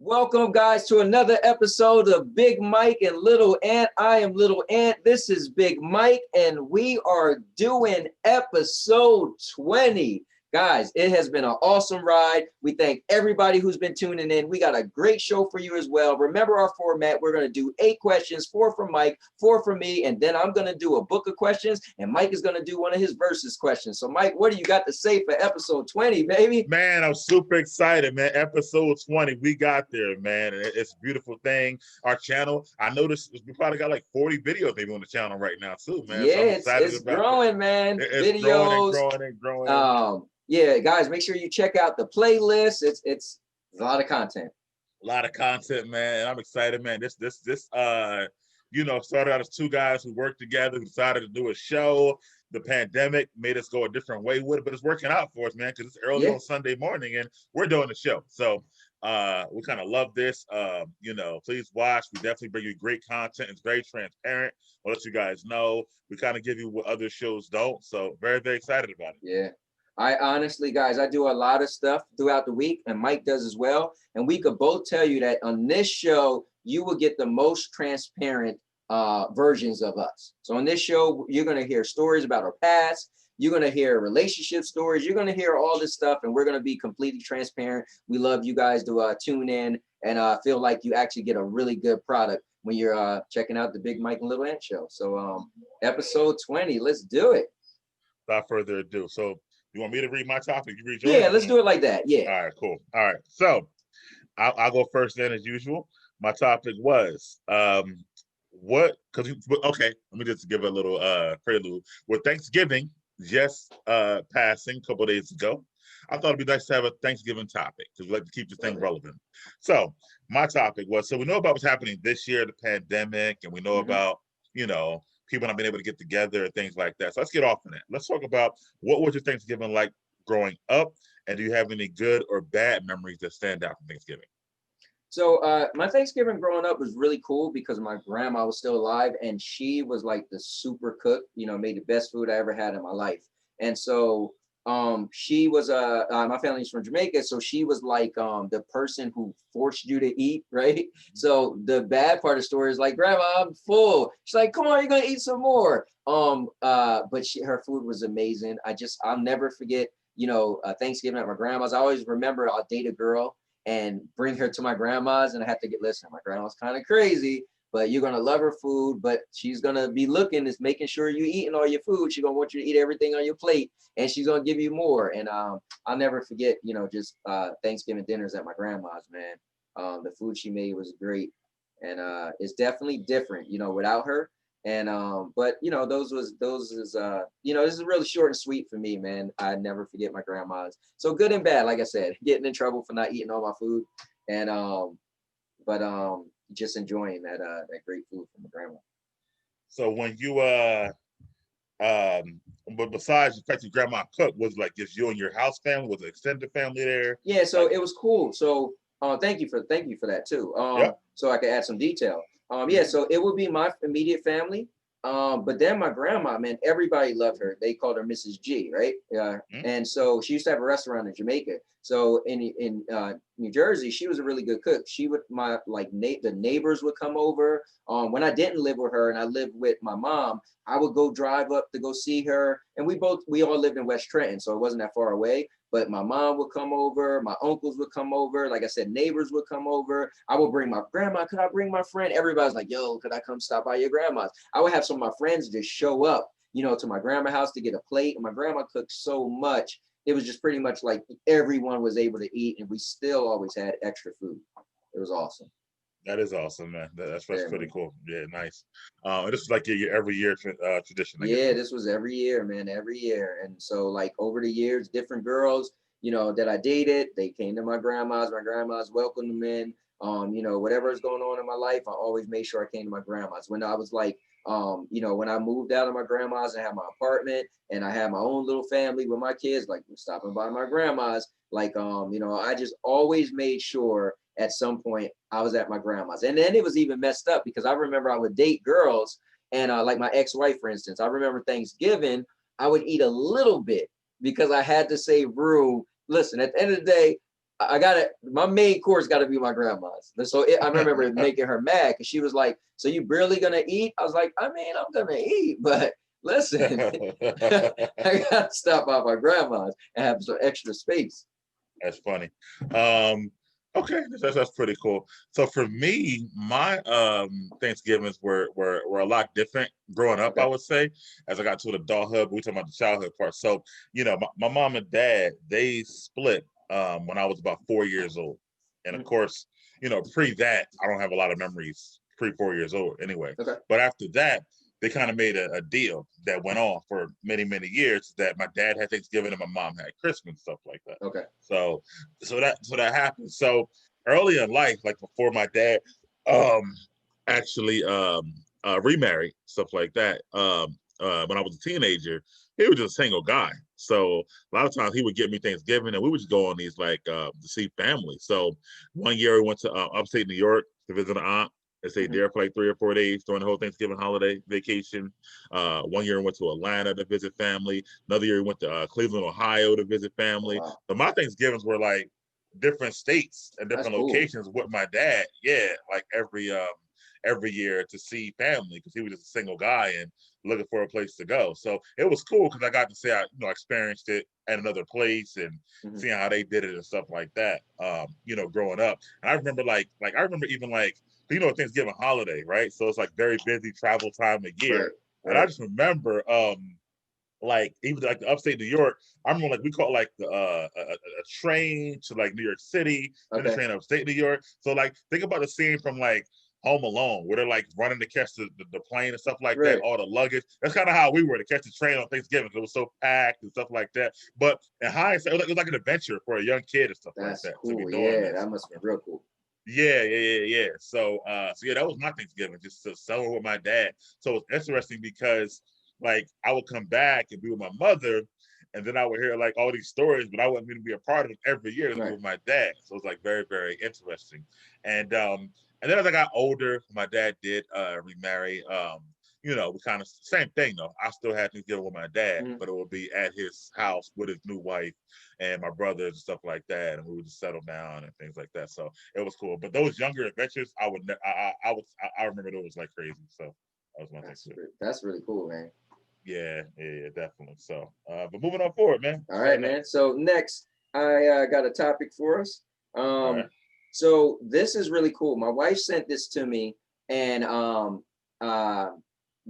Welcome, guys, to another episode of Big Mike and Little Ant. I am Little Ant. This is Big Mike, and we are doing episode 20. Guys, it has been an awesome ride. We thank everybody who's been tuning in. We got a great show for you as well. Remember our format. We're going to do 8 questions, 4 from Mike, 4 from me, and then I'm going to do a book of questions, and Mike is going to do one of his versus questions. So, Mike, what do you got to say for episode 20, baby? Man, I'm super excited, man. Episode 20, we got there, man. It's a beautiful thing. Our channel, I noticed we probably got like 40 videos maybe on the channel right now too, man. Yeah, so I'm excited it's about growing, it. man. It's Videos, growing and growing. Yeah, guys, make sure you check out the playlist. It's a lot of content. A lot of content, man. And I'm excited, man. This started out as 2 guys who worked together, who decided to do a show. The pandemic made us go a different way with it, but it's working out for us, man, because it's early on Sunday morning and we're doing the show. So we kind of love this. Please watch. We definitely bring you great content. It's very transparent. We'll let you guys know. We kind of give you what other shows don't. So very, very excited about it. Yeah. I honestly, guys, I do a lot of stuff throughout the week, and Mike does as well. And we could both tell you that on this show, you will get the most transparent versions of us. So on this show, you're going to hear stories about our past. You're going to hear relationship stories. You're going to hear all this stuff, and we're going to be completely transparent. We love you guys to tune in and feel like you actually get a really good product when you're checking out the Big Mike and Little Ant show. So episode 20, let's do it. Without further ado. So you want me to read my topic? You read yours? Yeah, let's do it like that. Yeah. All right, cool. All right. So I'll go first then as usual. My topic was let me just give a little prelude. With Thanksgiving just passing a couple of days ago, I thought it'd be nice to have a Thanksgiving topic because we like to keep the thing relevant. So my topic was, so we know about what's happening this year, the pandemic, and we know about, people not being able to get together and things like that. So let's get off on that. Let's talk about what was your Thanksgiving like growing up, and do you have any good or bad memories that stand out from Thanksgiving? So my Thanksgiving growing up was really cool because my grandma was still alive, and she was like the super cook, made the best food I ever had in my life. And so she was my family's from Jamaica, so she was like the person who forced you to eat, right? So the bad part of the story is like, Grandma, I'm full. She's like, come on, you're gonna eat some more. But her food was amazing. I'll never forget, Thanksgiving at my grandma's. I always remember I'll date a girl and bring her to my grandma's, and I have to listen, my grandma's kind of crazy, but you're gonna love her food, but she's gonna be is making sure you're eating all your food. She's gonna want you to eat everything on your plate, and she's gonna give you more. And I'll never forget, just Thanksgiving dinners at my grandma's, man. The food she made was great, and it's definitely different, without her. And but this is really short and sweet for me, man. I never forget my grandma's. So good and bad, like I said, getting in trouble for not eating all my food, and just enjoying that great food from my grandma. So when you but besides the fact your grandma cooked, was like just you and your house family, was the extended family there? Yeah, so it was cool. So thank you for that too. So I could add some detail. So it would be my immediate family. But then my grandma, man, everybody loved her. They called her Mrs. G, right? And so she used to have a restaurant in Jamaica. So in New Jersey, she was a really good cook. She would the neighbors would come over. When I didn't live with her and I lived with my mom, I would go drive up to go see her. And we all lived in West Trenton, so it wasn't that far away. But my mom would come over, my uncles would come over, like I said, neighbors would come over. I would bring my grandma. Could I bring my friend? Everybody's like, yo, could I come stop by your grandma's? I would have some of my friends just show up, to my grandma's house to get a plate. And my grandma cooked so much. It was just pretty much like everyone was able to eat, and we still always had extra food. It was awesome. That is awesome, man. That's pretty cool. Yeah, nice. This is like your every year tradition. Yeah, this was every year, man, every year. And so like over the years, different girls, that I dated, they came to my grandma's welcomed them in. Whatever is going on in my life, I always made sure I came to my grandma's. When I was like, when I moved out of my grandma's and had my apartment and I had my own little family with my kids, like stopping by my grandma's, like, I just always made sure at some point I was at my grandma's. And then it was even messed up because I remember I would date girls and like my ex-wife, for instance, I remember Thanksgiving, I would eat a little bit because I had to save room. Listen, at the end of the day, I got it. My main course got to be my grandma's. So I remember making her mad because she was like, "So you barely gonna eat?" I was like, "I mean, I'm gonna eat, but listen, I gotta stop by my grandma's and have some extra space." That's funny. Okay, that's pretty cool. So for me, my Thanksgivings were a lot different growing up, Okay. I would say, as I got to adulthood. We talking about the childhood part. So, you know, my mom and dad, they split when I was about 4 years old. And of course, you know, pre that, I don't have a lot of memories pre 4 years old anyway. Okay. But after that, they kind of made a deal that went on for many, many years that my dad had Thanksgiving and my mom had Christmas, stuff like that. Okay. So that happened. So early in life, like before my dad um actually remarried, stuff like that, when I was a teenager, he was just a single guy. So a lot of times he would give me Thanksgiving and we would just go on these like to see family. So one year we went to upstate New York to visit an aunt and stayed there for like 3 or 4 days during the whole Thanksgiving holiday vacation. One year we went to Atlanta to visit family. Another year we went to Cleveland, Ohio to visit family. Wow. So my Thanksgivings were like different states and That's different cool. locations with my dad. Yeah, like every year to see family because he was just a single guy and looking for a place to go. So it was cool because I got to say I experienced it at another place and seeing how they did it and stuff like that. Growing up, and I remember like I remember even like Thanksgiving holiday, right? So it's like very busy travel time of year, Right. and I just remember like even like the upstate New York, I remember like we caught like a train to like New York City, then the Okay. train upstate New York. So like think about the scene from like Home Alone, where they're like running to catch the plane and stuff like that, Right. all the luggage. That's kind of how we were to catch the train on Thanksgiving. It was so packed and stuff like that. But in hindsight, it was like an adventure for a young kid and stuff like That's that to be cool. doing Yeah, this. that must have been real cool. Yeah. So yeah, that was my Thanksgiving, just to celebrate with my dad. So it's interesting because like I would come back and be with my mother, and then I would hear like all these stories, but I wouldn't even be a part of it every year Right. with my dad. So it's like very, very interesting. And then as I got older, my dad did remarry. We kind of same thing though. I still had Thanksgiving with my dad, but it would be at his house with his new wife and my brothers and stuff like that, and we would just settle down and things like that. So it was cool. But those younger adventures, I remember those like crazy. So that was my Thanksgiving. That's really cool, man. Yeah, definitely. So, but moving on forward, man. All right, man. So next, I got a topic for us. All right. So this is really cool. My wife sent this to me, and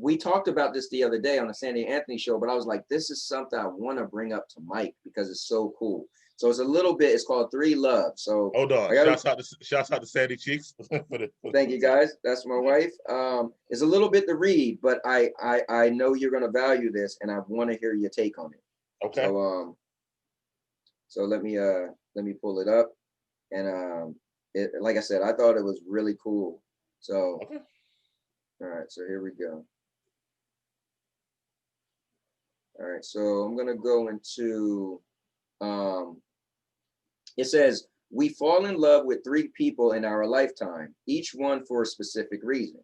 we talked about this the other day on the Sandy Anthony show. But I was like, this is something I want to bring up to Mike because it's so cool. So it's a little bit. It's called Three Love. So hold on. Shouts out to Sandy Cheeks. Thank you, guys. That's my wife. It's a little bit to read, but I know you're gonna value this, and I want to hear your take on it. Okay. So let me pull it up, and like I said, I thought it was really cool. So okay. All right, so here we go. All right, so I'm gonna go into it says, we fall in love with three people in our lifetime, each one for a specific reason.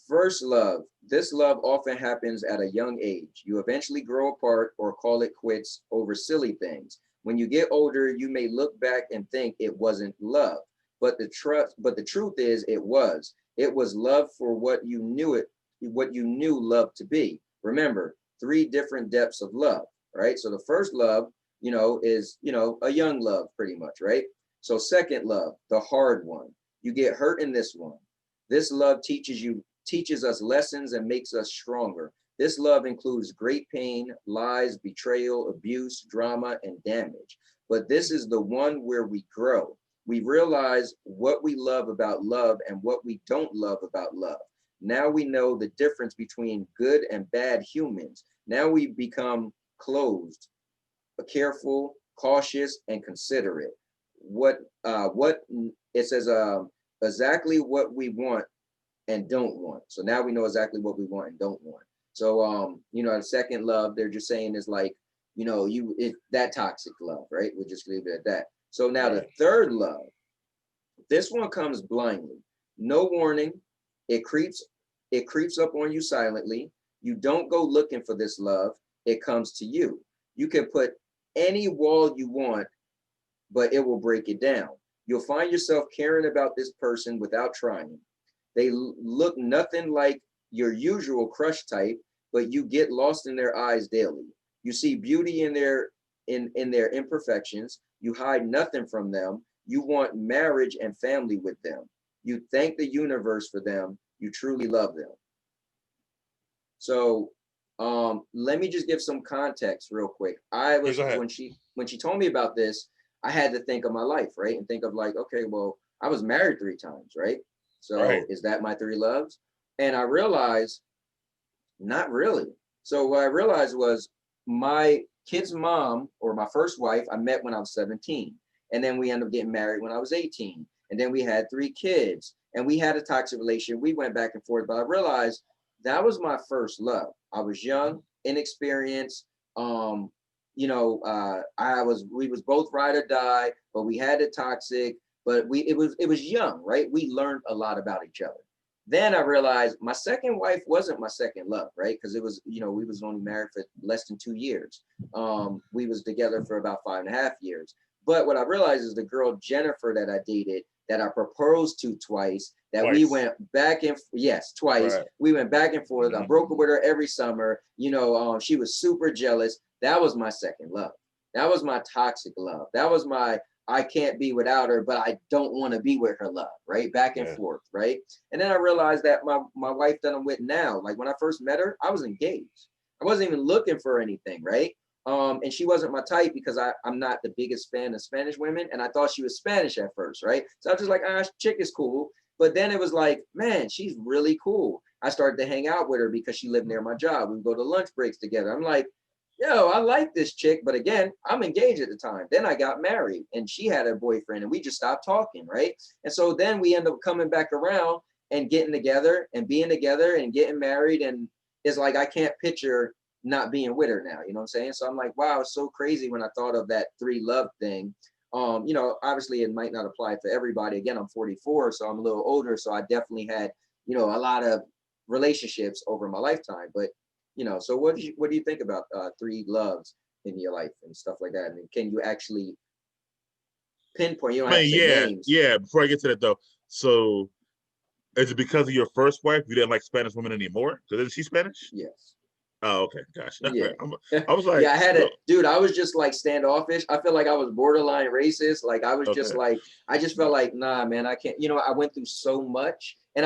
First love. This love often happens at a young age. You eventually grow apart or call it quits over silly things. When you get older, you may look back and think it wasn't love, but the truth is it was. It was love for what you knew love to be. Remember, three different depths of love, right? So the first love, is, a young love pretty much, right? So second love, the hard one. You get hurt in this one. This love teaches us lessons and makes us stronger. This love includes great pain, lies, betrayal, abuse, drama, and damage. But this is the one where we grow. We realize what we love about love and what we don't love about love. Now we know the difference between good and bad humans. Now we become closed, careful, cautious, and considerate. What it says, exactly what we want and don't want. So now we know exactly what we want and don't want. So the second love, they're just saying is like, that toxic love, right? We'll just leave it at that. So now the third love, this one comes blindly, no warning. It creeps up on you silently. You don't go looking for this love. It comes to you. You can put any wall you want, but it will break it down. You'll find yourself caring about this person without trying. They look nothing like your usual crush type, but you get lost in their eyes daily. You see beauty in their imperfections. You hide nothing from them. You want marriage and family with them. You thank the universe for them. You truly love them. So let me just give some context real quick. I was when she told me about this, I had to think of my life, right? And think of like, okay, well, I was married 3 times, right? So is that my 3 loves? And I realized not really. So what I realized was my kid's mom, or my first wife, I met when I was 17. And then we ended up getting married when I was 18. And then we had 3 kids and we had a toxic relationship. We went back and forth, but I realized that was my first love. I was young, inexperienced. We was both ride or die, but we had a toxic, but it was young, right? We learned a lot about each other. Then I realized my second wife wasn't my second love, right? Because it was, we was only married for less than 2 years. We was together for about 5.5 years. But what I realized is the girl Jennifer that I dated, that I proposed to twice, that we went back and twice. Right. We went back and forth. I broke up with her every summer. She was super jealous. That was my second love. That was my toxic love. That was my I can't be without her, but I don't want to be with her love, right? Back and forth, right? And then I realized that my wife that I'm with now, like when I first met her, I was engaged. I wasn't even looking for anything, right? And she wasn't my type because I'm not the biggest fan of Spanish women. And I thought she was Spanish at first, right? So I was just like, chick is cool. But then it was like, man, she's really cool. I started to hang out with her because she lived near my job. We would go to lunch breaks together. I'm like, yo, I like this chick, but again, I'm engaged at the time. Then I got married and she had a boyfriend and we just stopped talking, right? And so then we end up coming back around and getting together and being together and getting married. And it's like, I can't picture not being with her now, you know what I'm saying? So I'm like, wow, it's so crazy when I thought of that 3 love thing. Obviously it might not apply for everybody. Again, I'm 44, so I'm a little older. So I definitely had, a lot of relationships over my lifetime, but so what do you think about 3 loves in your life and stuff like that? I mean, can you actually pinpoint? You don't have to say names. Yeah. Before I get to that though, so is it because of your first wife you didn't like Spanish women anymore? Because isn't she Spanish? Yes. Oh, okay, gotcha. Yeah. I was like, dude, I was just like standoffish. I feel like I was borderline racist. Like I was just like, I just felt like, nah, man, I can't, I went through so much. And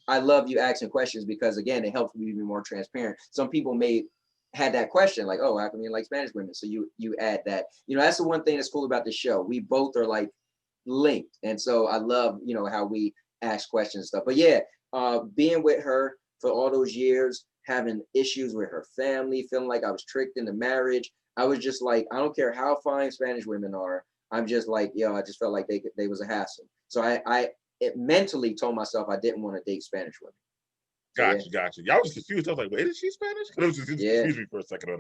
I love you asking questions because again, it helps me be more transparent. Some people may had that question like, oh, how come you like Spanish women? So you add that, that's the one thing that's cool about the show. We both are like linked. And so I love, how we ask questions and stuff. But yeah, being with her for all those years, having issues with her family, feeling like I was tricked into marriage. I was just like, I don't care how fine Spanish women are. I'm just like, I just felt like they was a hassle. So I mentally told myself I didn't want to date Spanish women. Gotcha. Y'all was confused. I was like, wait, is she Spanish? It was just confused me for a second.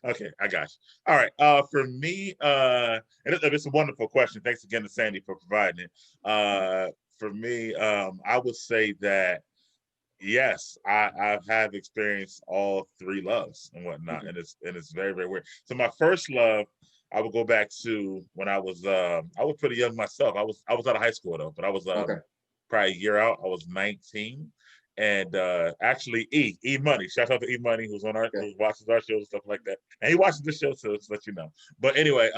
Okay, I got you. All right. For me, and it's a wonderful question. Thanks again to Sandy for providing it. For me, I would say that yes, I have experienced all 3 loves and whatnot, and it's very, very weird. So my first love, I would go back to when I was pretty young myself. I was out of high school though, but I was probably a year out. I was 19, and actually E Money. Shout out to E Money who watches our shows and stuff like that, and he watches the show, so just let you know. But anyway,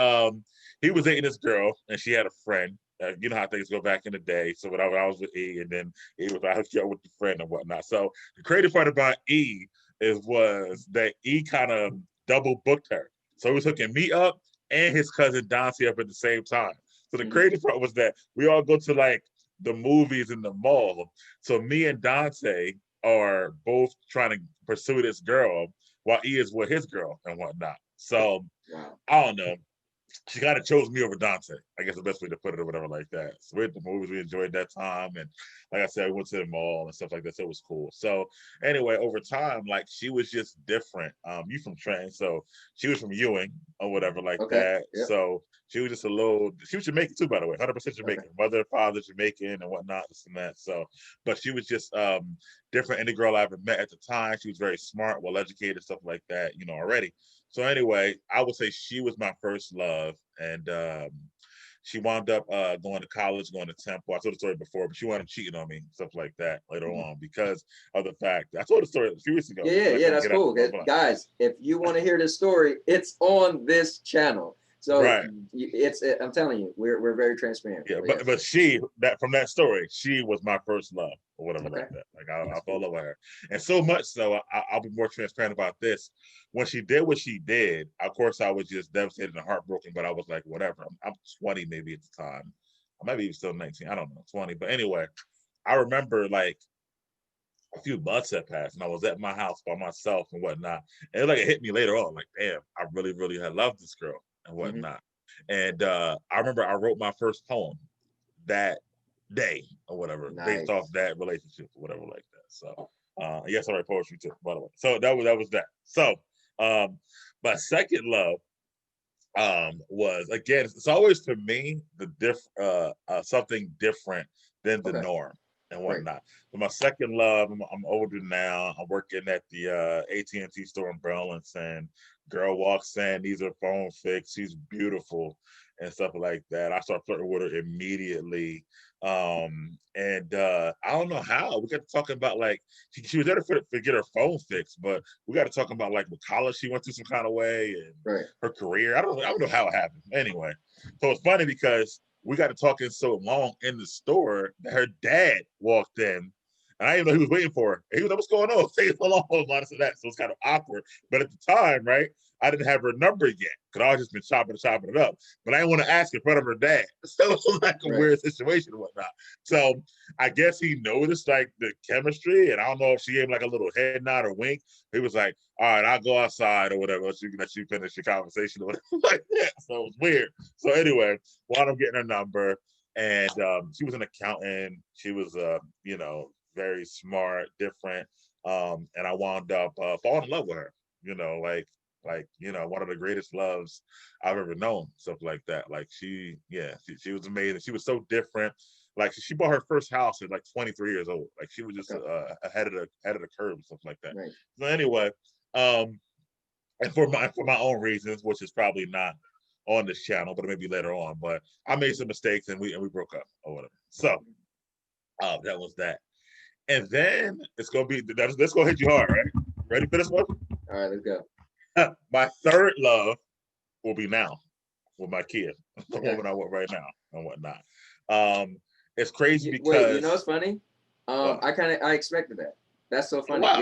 he was dating this girl, and she had a friend. You know how things go back in the day. So when I was with E, and then E was I hooked you up with the friend and whatnot. So the crazy part about E was that E kind of double booked her. So he was hooking me up and his cousin Dante up at the same time. So the crazy part was that we all go to like the movies in the mall. So me and Dante are both trying to pursue this girl while E is with his girl and whatnot. So I don't know. She kind of chose me over Dante, I guess the best way to put it or whatever like that. So we had the movies, we enjoyed that time. And like I said, we went to the mall and stuff like that. So it was cool. So anyway, over time, like she was just different. You from Trenton, so she was from Ewing. or whatever like Okay. that. Yep. So she was just a little. She was Jamaican too, by the way, 100% Jamaican. Okay. Mother and father Jamaican and whatnot, this and that. So, but she was just different any girl I ever met at the time. She was very smart, well educated, stuff like that, you know, already. So anyway, I would say she was my first love, and she wound up going to college, going to Temple. I told the story before, but she wound up cheating on me, stuff like that later on because of the fact I told the story a few weeks ago. Yeah, that's cool. Guys, if you want to hear this story, it's on this channel. So Right. I'm telling you, we're very transparent. Yeah, Yes. but she from that story, she was my first love or whatever Okay. like that. Like I fell in love with her, and so much so I'll be more transparent about this. When she did what she did, of course I was just devastated and heartbroken. But I was like, whatever. I'm 20 maybe at the time. I might be even still 19. I don't know, 20. But anyway, I remember like a few months had passed, and I was at my house by myself and whatnot. And it hit me later on, like, damn, I really, really had loved this girl and whatnot. And I remember I wrote my first poem that day or whatever, based off that relationship or whatever like that. So yes, I write poetry too, by the way. So that was that. So my second love was, again, it's always to me the something different than the norm and whatnot. But my second love, I'm older now. I'm working at the AT&T store in Burlington. Girl walks in, needs her phone fixed. She's beautiful and stuff like that. I start flirting with her immediately. And I don't know how. We got to talking about like she was there to get her phone fixed, but we got to talk about like what college she went to some kind of way and her career. I don't know how it happened. Anyway, so it's funny because we got to talking so long in the store that her dad walked in. And I didn't know he was waiting for her. And he was like, what's going on? Taking so long, a lot of that. So it's kind of awkward. But at the time, right, I didn't have her number yet because I was just been chopping it up. But I didn't want to ask in front of her dad. So it was like a weird situation and whatnot. So I guess he noticed like the chemistry, and I don't know if she gave like a little head nod or wink. He was like, all right, I'll go outside or whatever. So you can let you finish your conversation or whatever like that. So it was weird. So anyway, while I'm getting her number, and she was an accountant. She was, you know, very smart, different. And I wound up falling in love with her, you know, like, you know, one of the greatest loves I've ever known, stuff like that. Like she was amazing. She was so different. Like she bought her first house at like 23 years old. Like she was just ahead of the curve and stuff like that. Right. So anyway, and for my own reasons, which is probably not on this channel, but maybe later on. But I made some mistakes and we broke up or whatever. So that was that. And then it's gonna be that's gonna hit you hard, right? Ready for this one? All right, let's go. My third love will be now with my kid, the woman I want right now and whatnot. It's crazy because wait, you know what's funny? I expected that. That's so funny. Oh,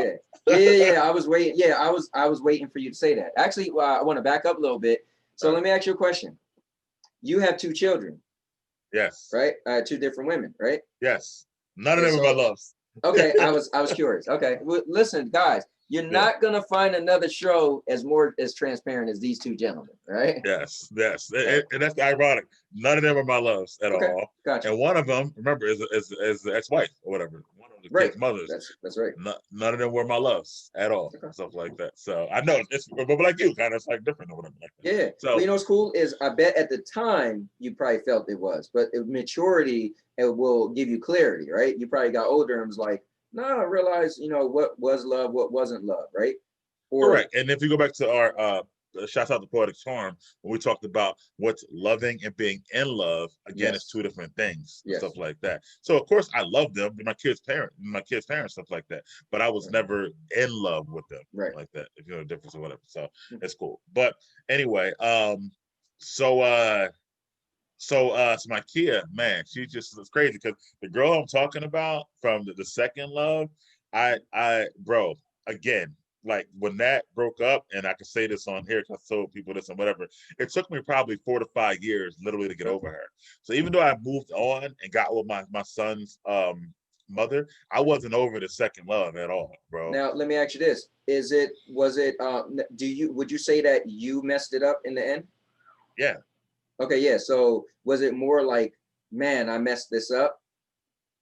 wow. Yeah. I was waiting. Yeah, I was waiting for you to say that. Actually, I want to back up a little bit. So let me ask you a question. You have 2 children. Yes. Right? Two different women, right? Yes. None of them are my loves. Okay, I was curious. Okay, well, listen, guys, you're not gonna find another show as transparent as these 2 gentlemen, right? Yes. And that's ironic. None of them are my loves at all. Gotcha. And one of them, remember, is the ex-wife or whatever. One of the kids' mothers. That's right. None of them were my loves at all. Stuff like that. So I know it's but like you, kind of, it's like different or whatever. Like that. Yeah. So well, you know what's cool is I bet at the time you probably felt it was, but maturity it will give you clarity, right? You probably got older and was like, no, I realized, you know, what was love, what wasn't love, right? Correct. And if you go back to our shouts out to Poetic Charm, when we talked about what's loving and being in love, again, it's 2 different things, stuff like that. So of course I love them, my kids' parents, stuff like that. But I was never in love with them, like that, if you know the difference or whatever. So it's cool. But anyway, so my Kia, man, she just is crazy because the girl I'm talking about from the second love, bro, again, like when that broke up, and I can say this on here because I told people this and whatever, it took me probably 4 to 5 years literally to get over her. So even though I moved on and got with my son's mother, I wasn't over the second love at all, bro. Now let me ask you this: would you say that you messed it up in the end? Yeah. Okay, yeah. So was it more like, man, I messed this up?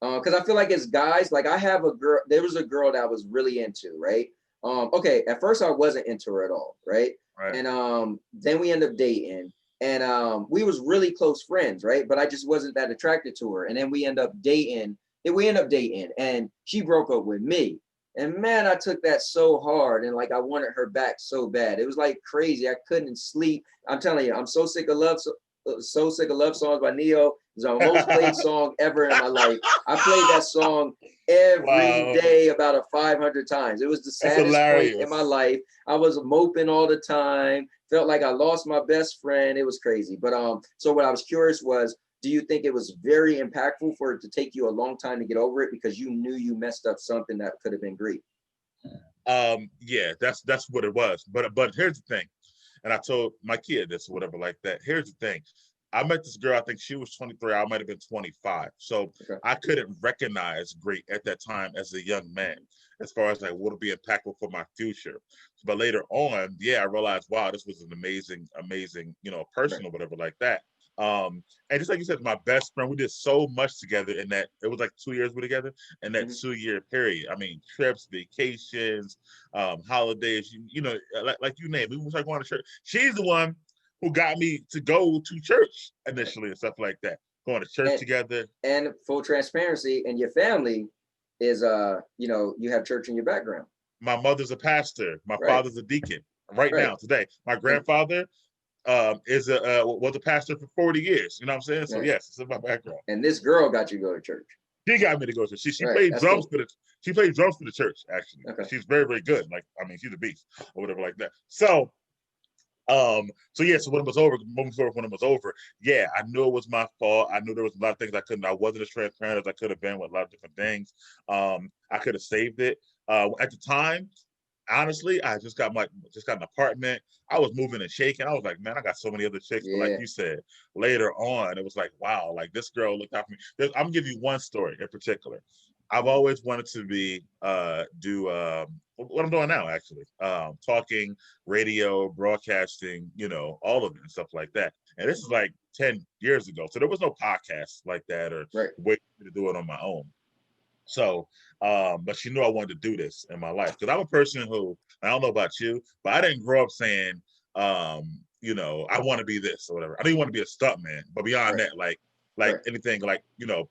Because I feel like as guys, like I have a girl, there was a girl that I was really into, right? Okay, at first I wasn't into her at all, right? Right. And then we ended up dating. And we was really close friends, right? But I just wasn't that attracted to her. And then we end up dating. And we end up dating, and she broke up with me. And man, I took that so hard, and like I wanted her back so bad. It was like crazy. I couldn't sleep. I'm telling you, I'm so sick of so sick of love songs by Neo. It's our most played song ever in my life. I played that song every day about 500 times. It was the saddest point in my life. I was moping all the time. Felt like I lost my best friend. It was crazy. But so what I was curious was, do you think it was very impactful for it to take you a long time to get over it because you knew you messed up something that could have been grief? Yeah, that's what it was. But here's the thing, and I told my kid this or whatever like that. Here's the thing. I met this girl, I think she was 23, I might have been 25. So I couldn't recognize great at that time as a young man, as far as like what would be impactful for my future. But later on, yeah, I realized, wow, this was an amazing, person or whatever like that. And just like you said, my best friend, we did so much together in that, it was like 2 years we were together in that 2 year period. I mean, trips, vacations, holidays, like you name it. We was like going to church. She's the one who got me to go to church initially and stuff like that. Going to church together. And full transparency, and your family is you have church in your background. My mother's a pastor. My father's a deacon now today. My grandfather was a pastor for 40 years. You know what I'm saying? So yes, it's in my background. And this girl got you to go to church. She got me to go to church. She played drums for the church, actually. She's very, very good. Like, I mean, she's a beast or whatever like that. So so when it was over, yeah, I knew it was my fault. I knew there was a lot of things I wasn't as transparent as I could have been with a lot of different things. I could have saved it. At the time, honestly, I just got an apartment. I was moving and shaking. I was like, man, I got so many other chicks. But like you said, later on, it was like, wow, like this girl looked out for me. I'm gonna give you one story in particular. I've always wanted to do what I'm doing now, actually. Talking, radio, broadcasting, all of it and stuff like that. And this is like 10 years ago. So there was no podcasts like that or way to do it on my own. So, but she knew I wanted to do this in my life. Because I'm a person who, I don't know about you, but I didn't grow up saying, I want to be this or whatever. I didn't want to be a stunt man, but beyond that, like anything like,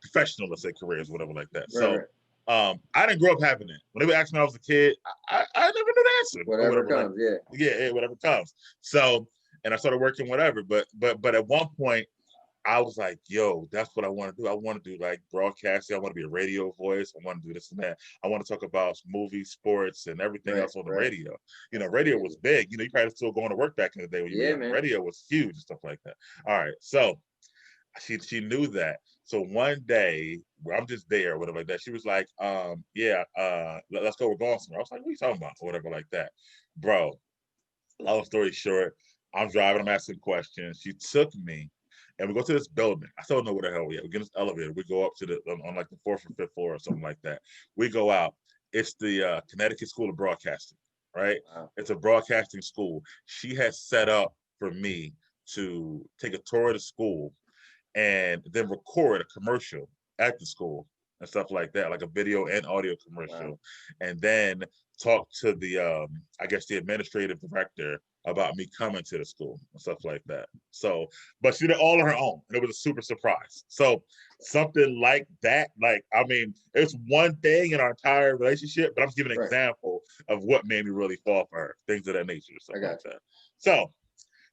professional, let's say, careers, whatever like that. So I didn't grow up having it. When they would ask me when I was a kid, I never knew the answer. Whatever comes, yeah, whatever comes. So, and I started working whatever. But at one point, I was like, yo, that's what I want to do. I want to do like broadcasting. I want to be a radio voice. I want to do this and that. I want to talk about movies, sports, and everything else on the radio. Radio was big. You probably still going to work back in the day when you were radio was huge and stuff like that. All right. So she knew that. So one day, I'm just there or whatever like that. She was like, let's go. We're going somewhere. I was like, what are you talking about? Or whatever like that. Bro, long story short, I'm driving. I'm asking questions. She took me. And we go to this building. I still don't know where the hell we are. We get in this elevator. We go up to on like the 4th or 5th floor or something like that. We go out. It's the Connecticut School of Broadcasting, right? Wow. It's a broadcasting school. She has set up for me to take a tour of the school and then record a commercial at the school and stuff like that, like a video and audio commercial. Wow. And then talk to the, the administrative director about me coming to the school and stuff like that. So, but she did all on her own, and it was a super surprise. So something like that, it's one thing in our entire relationship, but I'm just giving an example of what made me really fall for her, things of that nature, stuff like that. So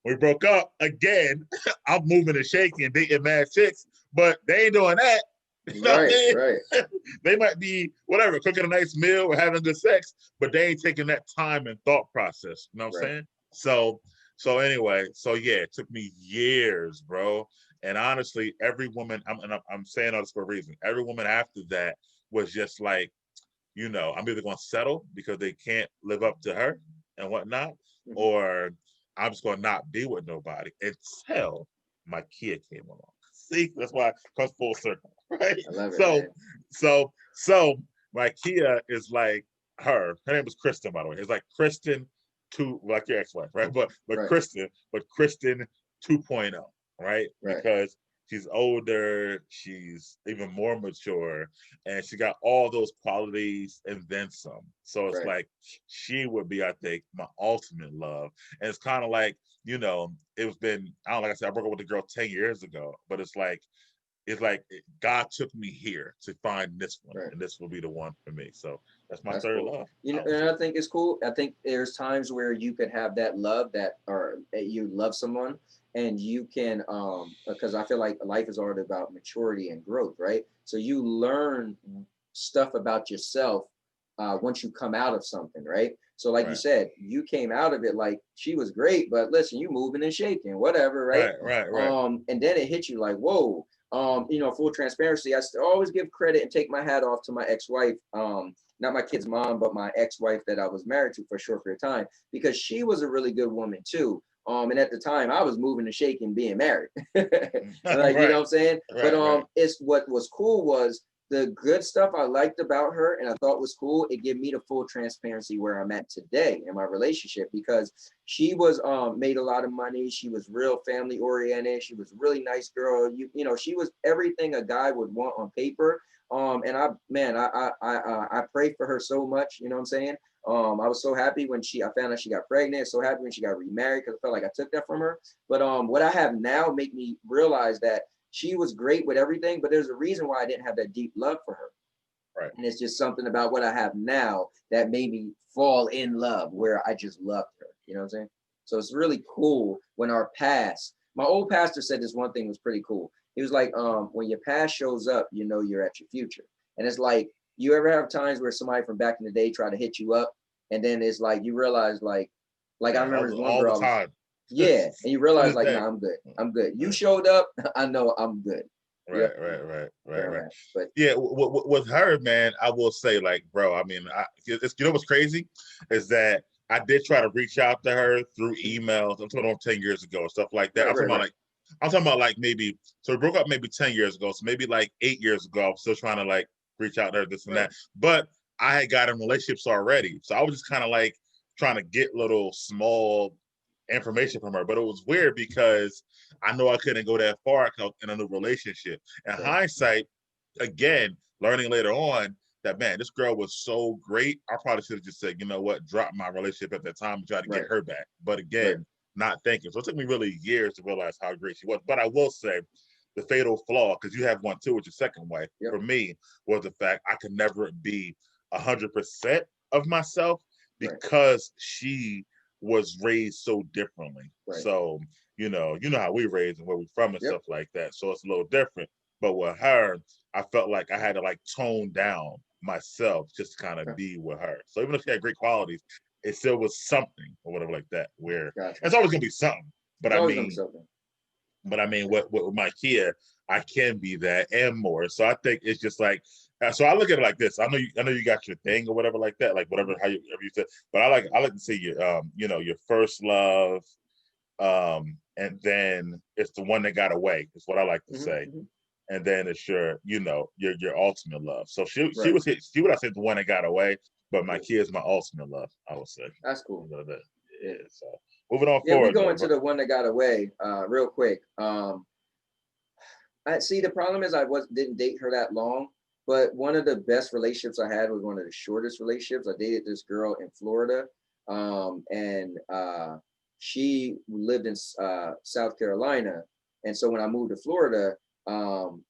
we broke up again. I'm moving and shaking, dating mad chicks, but they ain't doing that. You know what I mean? They might be whatever, cooking a nice meal or having good sex, but they ain't taking that time and thought process. You know what I'm saying? So anyway, it took me years, bro. And honestly, every woman, I'm saying all this for a reason. Every woman after that was just like, I'm either going to settle because they can't live up to her and whatnot, or I'm just going to not be with nobody until my kid came along. See, that's why it comes full circle, right? I love it, so my Kia is like her name was Kristen, by the way. It's like Kristen like your ex-wife, right? But Kristen 2.0, right? Because she's older, she's even more mature, and she got all those qualities and then some. So it's Right. like she would be, I think, my ultimate love. And it's kind of like, you know, it's been, I don't know, like I said, I broke up with a girl 10 years ago, but it's like God took me here to find this one, Right. and this will be the one for me. So that's my That's third cool. love. You know, and I think it's cool. I think there's times where you could have that love that, or you love someone, and you can, because I feel like life is all about maturity and growth, right? So you learn stuff about yourself once you come out of something, right? So, like you Right, said, you came out of it like she was great, but listen, you moving and shaking, whatever, right? right. And then it hit you like, whoa. You know, full transparency, I always give credit and take my hat off to my ex-wife. Not my kid's mom, but my ex-wife that I was married to for a short period of time, because she was a really good woman too. And at the time I was moving and shaking being married. Like, you know Right, what I'm saying? But right. it's what was cool was the good stuff I liked about her and I thought was cool. It gave me the full transparency where I'm at today in my relationship, because she was made a lot of money. She was real family oriented. She was a really nice girl. You know, she was everything a guy would want on paper. And I prayed for her so much, you know what I'm saying? I was so happy when I found out she got pregnant, so happy when she got remarried, because I felt like I took that from her. But what I have now made me realize that she was great with everything, but there's a reason why I didn't have that deep love for her. Right. And it's just something about what I have now that made me fall in love, where I just loved her. You know what I'm saying? So it's really cool when our past, my old pastor said this one thing was pretty cool. He was like, when your past shows up, you know you're at your future. And it's like, you ever have times where somebody from back in the day try to hit you up, and then it's like you realize like I Man, remember this one all the girl was, time. yeah, and you To realize this like, day. nah, I'm good. I'm good. You Right, showed up, I know I'm good. right, Yep, where I'm right. at. But Yeah, with her, man, I will say, like, bro, I mean, it's, you know what's crazy is that I did try to reach out to her through emails. I'm talking about 10 years ago and stuff like that. right. I'm talking about like maybe, so we broke up maybe 10 years ago. So maybe like 8 years ago, I was still trying to like reach out to her, this and Right. that. But I had got in relationships already. So I was just kind of like trying to get little small information from her. But it was weird because I know I couldn't go that far in a new relationship. In Right. hindsight, again, learning later on that, man, this girl was so great. I probably should have just said, you know what, drop my relationship at that time and try to get Right. her back. But Right. again, not thinking. So it took me really years to realize how great she was. But I will say the fatal flaw, because you have one too with your second wife, Yep. for me, was the fact I could never be 100% of myself Right. because she was raised so differently. Right. So, you know how we raised and where we from and Yep. stuff like that. So it's a little different. But with her, I felt like I had to like tone down myself just to kind of Okay. be with her. So even if she had great qualities, it still was something or whatever like that. Where Gotcha. it's always gonna be something. But It's I always gonna be mean, something. with my kid, I can be that and more. So I think it's just like, so I look at it like this. I know you got your thing or whatever like that, like whatever Mhm. how you whatever you said. But I like to see your your first love, and then it's the one that got away. Is what I like to Mhm. say. Mhm. And then it's your ultimate love. So Right. she would have said the one that got away, but my Cool. kid's my ultimate love, I would say. That's cool. Yeah. Cool. So moving on Yeah, we forward go though, into bro. the one that got away real quick. I see the problem is I didn't date her that long, but one of the best relationships I had was one of the shortest relationships. I dated this girl in Florida, and she lived in South Carolina, and so when I moved to Florida,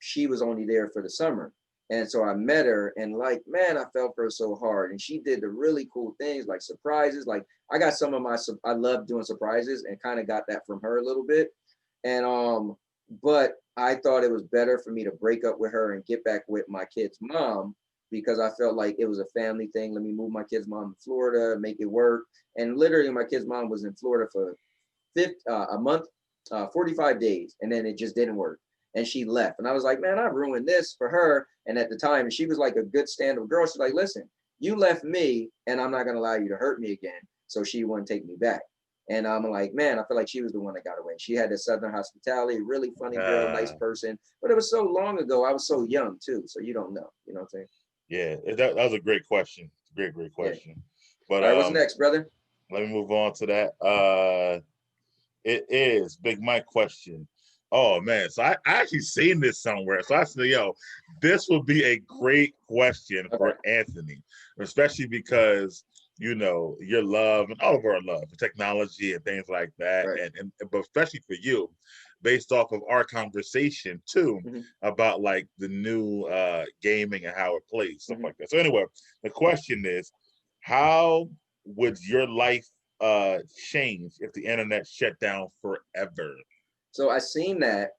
she was only there for the summer. And so I met her, and like, man, I fell for her so hard. And she did the really cool things like surprises. Like, I got some of I love doing surprises, and kind of got that from her a little bit. And but I thought it was better for me to break up with her and get back with my kid's mom, because I felt like it was a family thing. Let me move my kid's mom to Florida, make it work. And literally, my kid's mom was in Florida for a month, 45 days, and then it just didn't work. And she left. And I was like, man, I ruined this for her. And at the time, she was like a good stand-up girl. She's like, listen, you left me, and I'm not going to allow you to hurt me again. So she wouldn't take me back. And I'm like, man, I feel like she was the one that got away. She had this Southern hospitality, really funny girl, nice Uh, person. But it was so long ago. I was so young too. So you don't know. You know what I'm saying? yeah, that was a great question. Great Yeah. question. But All right. What's next, brother? let me move on to that. It is Big Mike question. Oh man, so I actually seen this somewhere. So I said, yo, this would be a great question Okay. for Anthony, especially because you know your love and all of our love for technology and things like that, Right. and but especially for you, based off of our conversation too about like the new gaming and how it plays, stuff like that. So anyway, the question is, how would your life change if the internet shut down forever? So I seen that,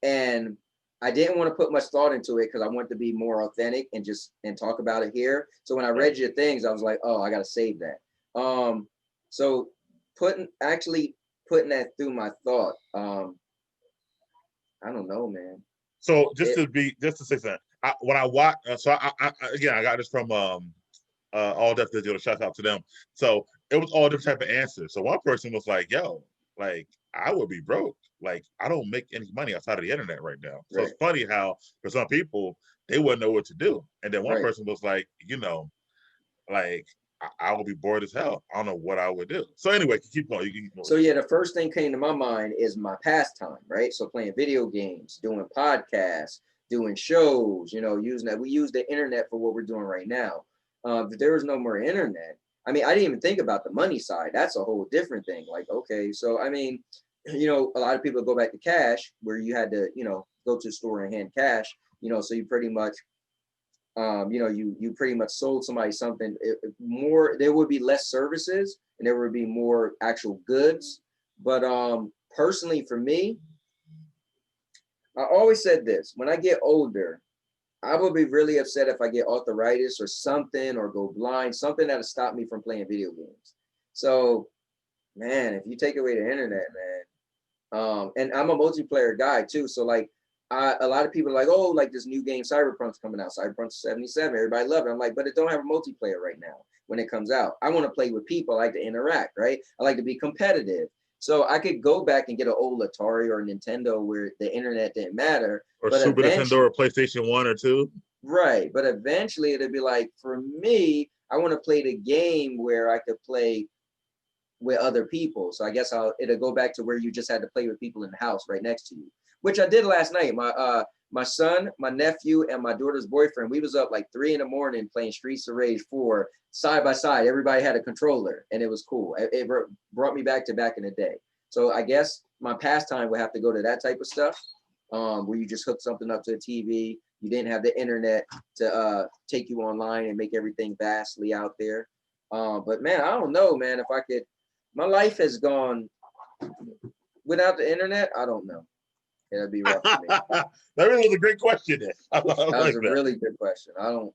and I didn't want to put much thought into it because I wanted to be more authentic and just talk about it here. So when I read your things, I was like, oh, I gotta save that. So actually putting that through my thought. I don't know, man. So just to say something, when I watch, so again, I got this from All Def Digital. Shout out to them. So it was all different type of answers. So one person was like, "Yo, like I would be broke. Like I don't make any money outside of the internet right now." So it's funny how for some people they wouldn't know what to do. And then one person was like, you know, like I would be bored as hell. I don't know what I would do. So anyway, keep going. You keep going. So yeah, the first thing came to my mind is my pastime, right? So playing video games, doing podcasts, doing shows, you know, using that. We use the internet for what we're doing right now. If there was no more internet, I mean, I didn't even think about the money side. That's a whole different thing. Like, okay, so I mean, you know, a lot of people go back to cash where you had to, you know, go to the store and hand cash, you know, so you pretty much you know, you pretty much sold somebody something more. There would be less services and there would be more actual goods. But personally, for me, I always said this: when I get older, I will be really upset if I get arthritis or something or go blind, something that'll stop me from playing video games. So, man, if you take away the internet, man, and I'm a multiplayer guy too. So like a lot of people are like, oh, like this new game Cyberpunk's coming out, Cyberpunk 77. Everybody love it. I'm like, but it don't have a multiplayer right now when it comes out. I want to play with people. I like to interact, right? I like to be competitive. So I could go back and get an old Atari or Nintendo where the internet didn't matter. Or But Super Nintendo or PlayStation 1 or 2. Right. But eventually it'd be like, for me, I want to play the game where I could play with other people. So I guess it'll go back to where you just had to play with people in the house right next to you, which I did last night. My son, my nephew, and my daughter's boyfriend, we was up like 3 a.m. playing Streets of Rage 4 side by side. Everybody had a controller and it was cool. It brought me back to back in the day. So I guess my pastime would have to go to that type of stuff, where you just hook something up to the TV. You didn't have the internet to take you online and make everything vastly out there. But man, I don't know, man, if I could. My life has gone without the internet. I don't know. It'll be rough for me. That really was a great question. That was a really good question. I don't.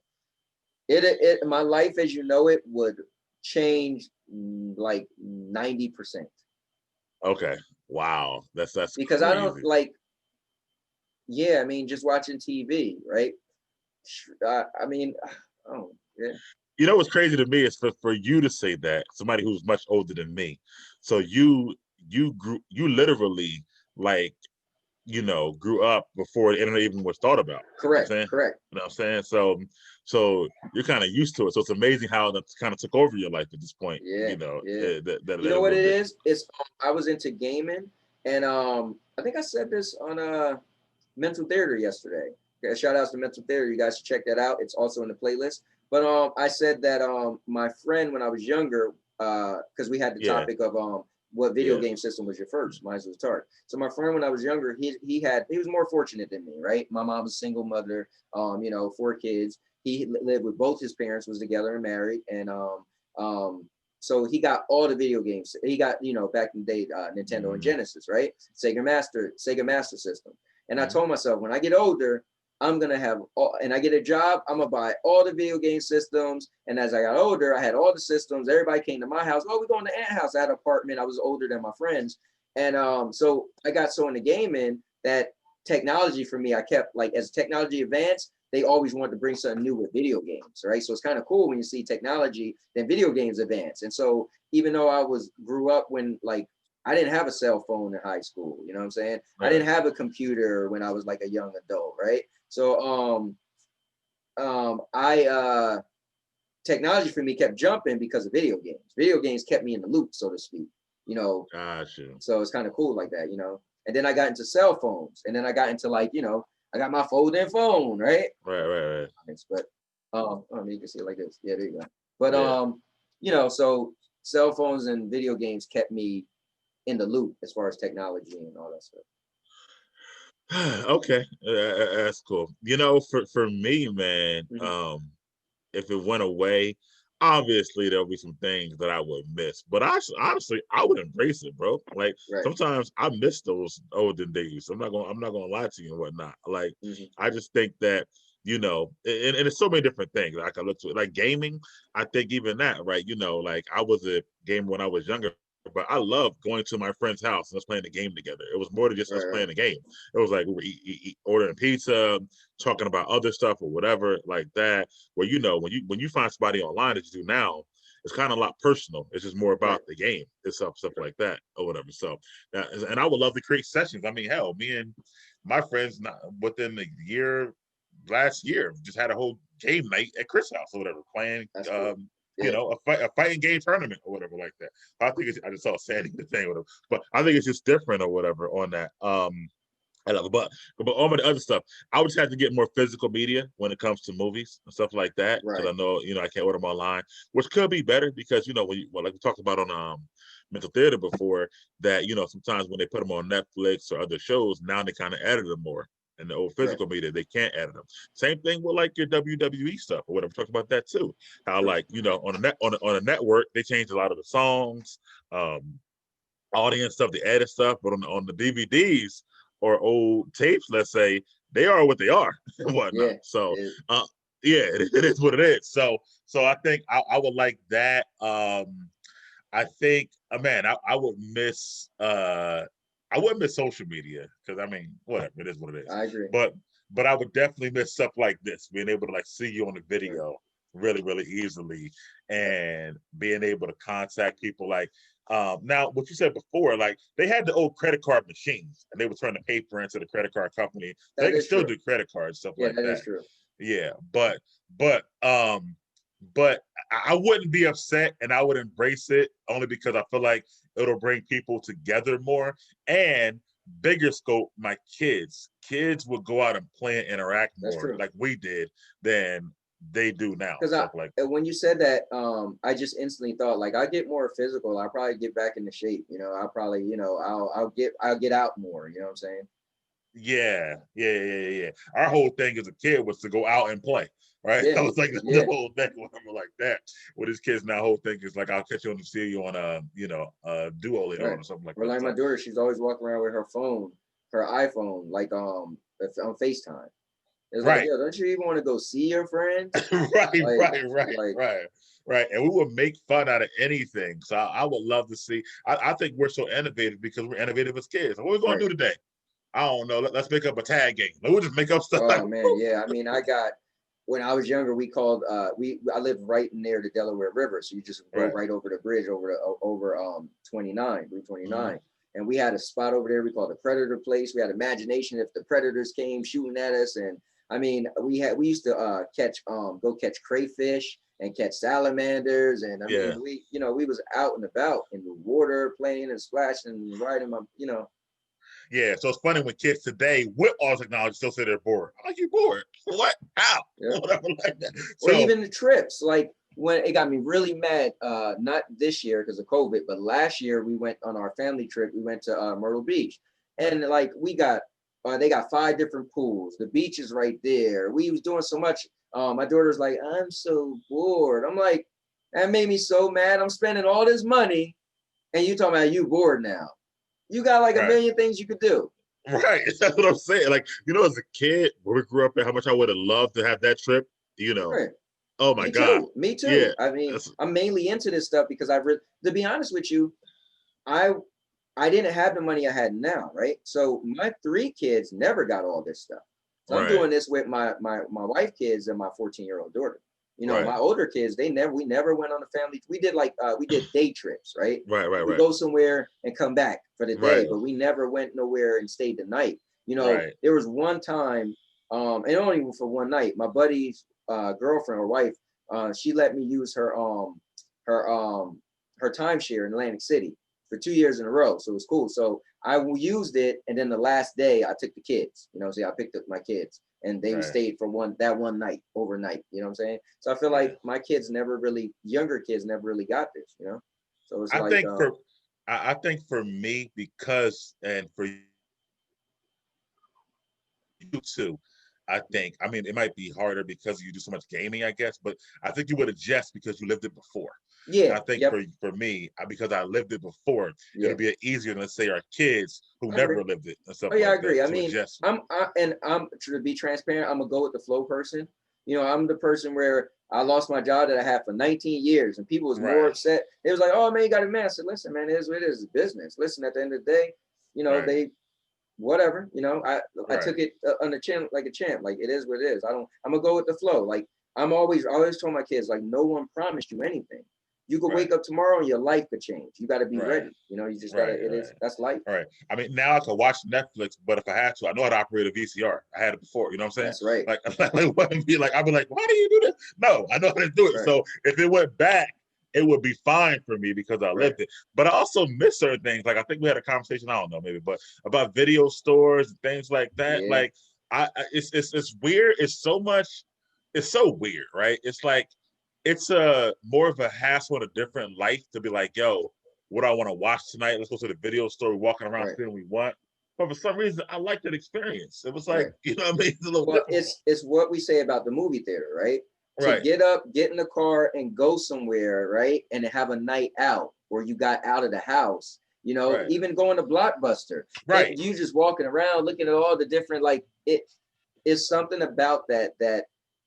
My life as you know it would change like 90%. Okay. Wow. That's because crazy. I don't like. Yeah, I mean, just watching TV, right? I mean, oh yeah. You know what's crazy to me is for you to say that, somebody who's much older than me. So you literally like, you know, grew up before the internet even was thought about. Correct. You know Correct. You know what I'm saying? So you're kind of used to it. So it's amazing how that kind of took over your life at this point. Yeah. You know, Yeah. that You know what it is? It's I was into gaming, and I think I said this on Mental Theater yesterday. Okay, shout outs to Mental Theater. You guys should check that out. It's also in the playlist. But I said that my friend when I was younger, because we had the topic of what video game system was your first? Mine was Atari. So my friend when I was younger, he was more fortunate than me, right? My mom was a single mother, you know, 4 kids. He lived with both his parents, was together and married, and so he got all the video games. He got, you know, back in the day, Nintendo and Genesis, right? Sega Master System. And I told myself, when I get older, I'm gonna have and I get a job, I'm gonna buy all the video game systems. And as I got older, I had all the systems. Everybody came to my house. Oh, we're going to Aunt house. I had an apartment. I was older than my friends. And so I got so into gaming that technology for me, I kept like as technology advanced, they always wanted to bring something new with video games, right? So it's kind of cool when you see technology, then video games advance. And so even though I grew up when like I didn't have a cell phone in high school, you know what I'm saying? Right. I didn't have a computer when I was like a young adult, right? So technology for me kept jumping because of video games. Video games kept me in the loop, so to speak, you know. Gotcha. So it's kind of cool like that, you know. And then I got into cell phones, and then I got into like, I got my fold-in phone, right? Right. But I mean, you can see it like this. Yeah, there you go. But Yeah. So cell phones and video games kept me in the loop as far as technology and all that stuff. Okay, that's cool. For me, man, if it went away, obviously there'll be some things that I would miss. But honestly, I would embrace it, bro. Like Right. sometimes I miss those olden days. I'm not gonna lie to you and whatnot. Like Mm-hmm. I just think that and it's so many different things. Like I look to it, like gaming. I think even that, right? Like I was a gamer when I was younger. But I love going to my friend's house and us playing the game together. It was more than just us playing the game. It was like we were ordering pizza, talking about other stuff or whatever like that. Where when you find somebody online that you do now, it's kind of a lot personal. It's just more about the game and stuff like that or whatever. So and I would love to create sessions. I mean, hell, me and my friends within the last year just had a whole game night at Chris' house or whatever, playing a fighting game tournament or whatever like that. I think I just saw Sandy the thing with him, but I think it's just different or whatever on that. I love it, but all the other stuff, I would just have to get more physical media when it comes to movies and stuff like that, because I know I can't order them online, which could be better because like we talked about on mental theater before, that sometimes when they put them on Netflix or other shows, now they kind of edit them more. And the old physical media, they can't edit them. Same thing with like your WWE stuff or whatever. Talk about that too. How like on a network they change a lot of the songs, audience stuff, the edit stuff, but on the DVDs or old tapes, let's say, they are what they are and whatnot. So it is what it is. So I think I would like that. I think, man, I would miss I wouldn't miss social media because I mean, whatever, it is what it is. I agree. But I would definitely miss stuff like this, being able to like see you on the video really, really easily, and being able to contact people like now what you said before, like they had the old credit card machines and they would turn the paper into the credit card company. They can still do credit cards, stuff like that. That is true. Yeah, but I wouldn't be upset and I would embrace it only because I feel like it'll bring people together more. And bigger scope, my kids would go out and play and interact more like we did than they do now. Because when you said that, I just instantly thought like I get more physical. I'll probably get back into shape. I'll probably, I'll get out more. You know what I'm saying? Yeah. Our whole thing as a kid was to go out and play. Right. I was like the whole thing like that. With his kids now, whole thing is like I'll catch you on the see you on a duo later on or something like that. Or like my daughter, she's always walking around with her phone, her iPhone, like on FaceTime. It's like, yo, don't you even want to go see your friends? Right. And we would make fun out of anything. So I would love to see. I think we're so innovative because we're innovative as kids. What are we going to do today? I don't know. Let's make up a tag game. We'll just make up stuff. Oh man, yeah. I mean, when I was younger, we called I lived right near the Delaware River, so you just go right over the bridge over 29, Route 29. And we had a spot over there we called the Predator Place. We had imagination if the predators came shooting at us. And I mean, we used to go catch crayfish and catch salamanders. And I mean, we was out and about in the water playing and splashing and riding my, Yeah, so it's funny when kids today with all technology still say they're bored. Are you bored? What? How? Whatever like that. Or even the trips, like when it got me really mad, not this year because of COVID, but last year we went on our family trip. We went to Myrtle Beach, and like they got 5 different pools. The beach is right there. We was doing so much. My daughter's like, I'm so bored. I'm like, that made me so mad. I'm spending all this money, and you talking about you bored now. You got like a million things you could do. Right. That's what I'm saying. Like, as a kid, when we grew up, how much I would have loved to have that trip, Oh my God. Me too. Yeah, I mean, I'm mainly into this stuff because to be honest with you, I didn't have the money I had now, right? So my 3 kids never got all this stuff. So I'm doing this with my wife kids and my 14-year-old daughter. My older kids, we never went on a family. We did we did day trips, right? We go somewhere and come back for the day, but we never went nowhere and stayed the night. There was one time, and only for one night, my buddy's girlfriend or wife, she let me use her timeshare in Atlantic City. for 2 years in a row. So it was cool. So I used it, and then the last day I took the kids. You know, see, I picked up my kids, and they stayed for that one night overnight. You know what I'm saying? So I feel like my kids never really, younger kids never really got this. You know, so it's I like think I think for me, because, and for you too, I think, I mean, it might be harder because you do so much gaming, I guess, but I think you would adjust because you lived it before. And yeah, I think yep, for me, because I lived it before, yeah, it'll be easier than, let's say, our kids who I agree. never lived it and stuff Oh yeah, I like agree. that I to mean, adjust. I'm to be transparent. I'm a go with the flow person. You know, I'm the person where I lost my job that I had for 19 years, and people was more Right, upset. It was like, oh man, you got a man. I said, listen, man, it is what it is. It's business. Listen, at the end of the day, you know, right, they whatever. You know, I right, took it on the chin like a champ. Like it is what it is. I'm gonna go with the flow. Like I always told my kids, like no one promised you anything. You could right, wake up tomorrow and your life could change. You got to be right, ready. You know, you just gotta. right, It is right. that's life. All right. I mean, now I can watch Netflix, but if I had to, I know how to operate a VCR. I had it before. You know what I'm saying? That's right. Like wouldn't be like, I'd be like, why do you do this? No, I know how to do it. Right. So if it went back, it would be fine for me because I Right. lived it. But I also miss certain things. Like I think we had a conversation, I don't know, maybe, but about video stores and things like that. Yeah. Like it's weird. It's so much. It's so weird, right? It's like it's a more of a hassle and a different life to be like, yo, what do I want to watch tonight? Let's go to the video store, walking around Right. feeling we want. But for some reason, I like that experience. It was like, Right. you know what I mean? It's a little Well, different. it's what we say about the movie theater, right? To Right, get up, get in the car, and go somewhere, right, and have a night out, or you got out of the house. You know, right, even going to Blockbuster, right. you just walking around, looking at all the different, like it is something about that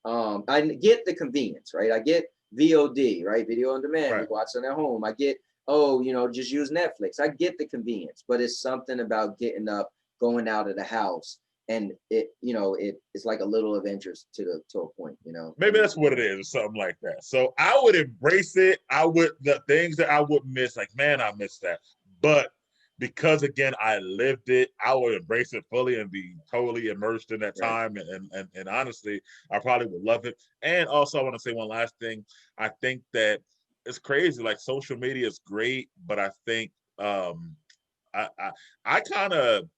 I get the convenience, right? I get VOD, right? Video on demand. You Right. watch it at home. I get, oh, you know, just use Netflix. I get the convenience, but it's something about getting up, going out of the house, and it's like a little adventures to a point, you know. Maybe that's what it is, or something like that. So I would embrace it. I would, the things that I would miss, like, man, I miss that. But because again, I lived it, I would embrace it fully and be totally immersed in that Right. time. And honestly, I probably would love it. And also I want to say one last thing. I think that it's crazy. Like social media is great, but I think I I, I kind of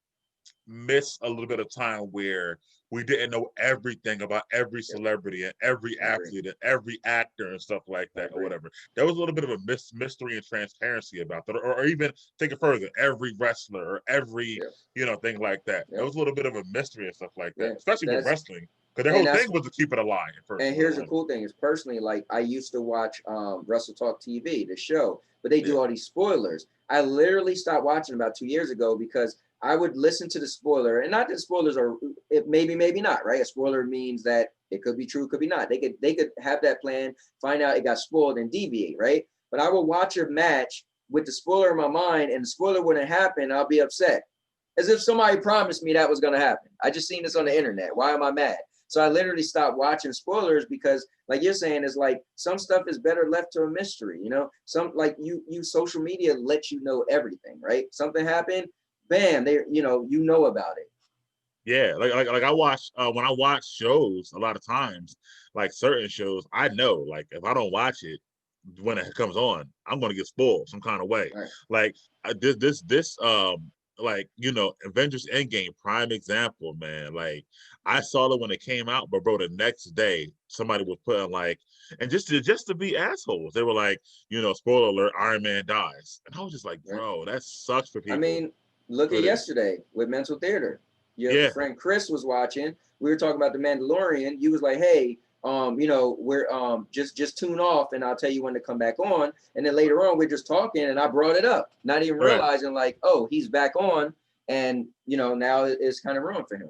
miss a little bit of time where we didn't know everything about every Yep. celebrity and every I agree. athlete and every actor and stuff like I that or agree. whatever. There was a little bit of a mystery and transparency about that, or even take it further, every wrestler or every Yep. thing like that. There Yep. was a little bit of a mystery and stuff like that, Yeah. especially with That's wrestling, because their and whole that's thing was to keep it alive at first And or whatever. here's the cool thing is personally, like I used to watch Wrestle Talk TV, the show, but they do Yeah, all these spoilers. I literally stopped watching about 2 years ago because I would listen to the spoiler, and not that spoilers are it maybe not, right? A spoiler means that it could be true, could be not. They could have that plan, find out it got spoiled and deviate, right? But I would watch a match with the spoiler in my mind, and the spoiler wouldn't happen, I'll be upset. As if somebody promised me that was gonna happen. I just seen this on the internet. Why am I mad? So I literally stopped watching spoilers because, like you're saying, is like some stuff is better left to a mystery. You know, some like you social media lets you know everything, right? Something happened, bam, you know about it. yeah. Like I watch when I watch shows a lot of times, like certain shows, I know like if I don't watch it when it comes on, I'm gonna get spoiled some kind of way. Right. Like this like Avengers Endgame, prime example, man. Like I saw it when it came out, but bro, the next day somebody was putting like, and just to be assholes, they were like, spoiler alert, Iron Man dies, and I was just like, Right. bro, that sucks for I people. mean, look at For this, yesterday with mental theater. Your yeah, friend Chris was watching. We were talking about the Mandalorian. You was like, hey, we're just tune off and I'll tell you when to come back on. And then later on, we're just talking and I brought it up, not even right. realizing like, oh, he's back on. And now it's kind of ruined for him.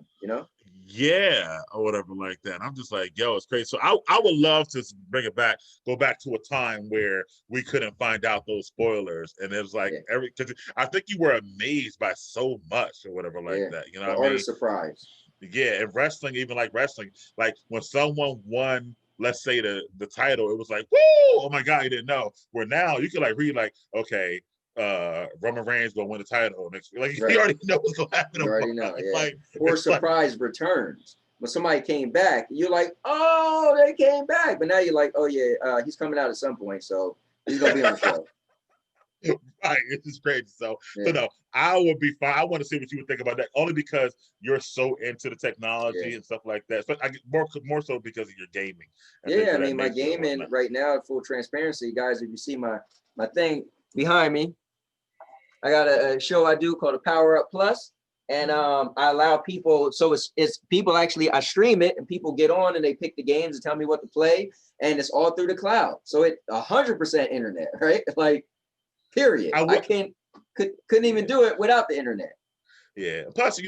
Yeah, or whatever like that. And I'm just like, yo, it's crazy. So I would love to bring it back, go back to a time where we couldn't find out those spoilers, and it was like Yeah, because I think you were amazed by so much or whatever like yeah. that. You know The what I art of mean? surprise. Yeah, and wrestling, even like wrestling, like when someone won, let's say the title, it was like, woo, oh my god, you didn't know. Where now you can like read like, okay, Roman Reigns gonna win the title next week. Like you Right. already know what's gonna happen You already know, tomorrow. yeah. Like Or it's like surprise returns. When somebody came back, you're like, oh, they came back. But now you're like, oh yeah, he's coming out at some point, so he's gonna be on the show. Right, it's crazy. So Yeah. no, I would be fine. I want to see what you would think about that, only because you're so into the Yeah. technology and stuff like that. So I get more so because of your gaming and things Yeah, I of that mean, my nature and gaming whatnot. right now, full transparency, guys. If you see my thing behind me, I got a show I do called a Power Up Plus, and I allow people. So it's people actually. I stream it, and people get on and they pick the games and tell me what to play, and it's all through the cloud. So it 100% internet, right? Like, period. I I would, couldn't even yeah. do it without the internet. Yeah. Plus,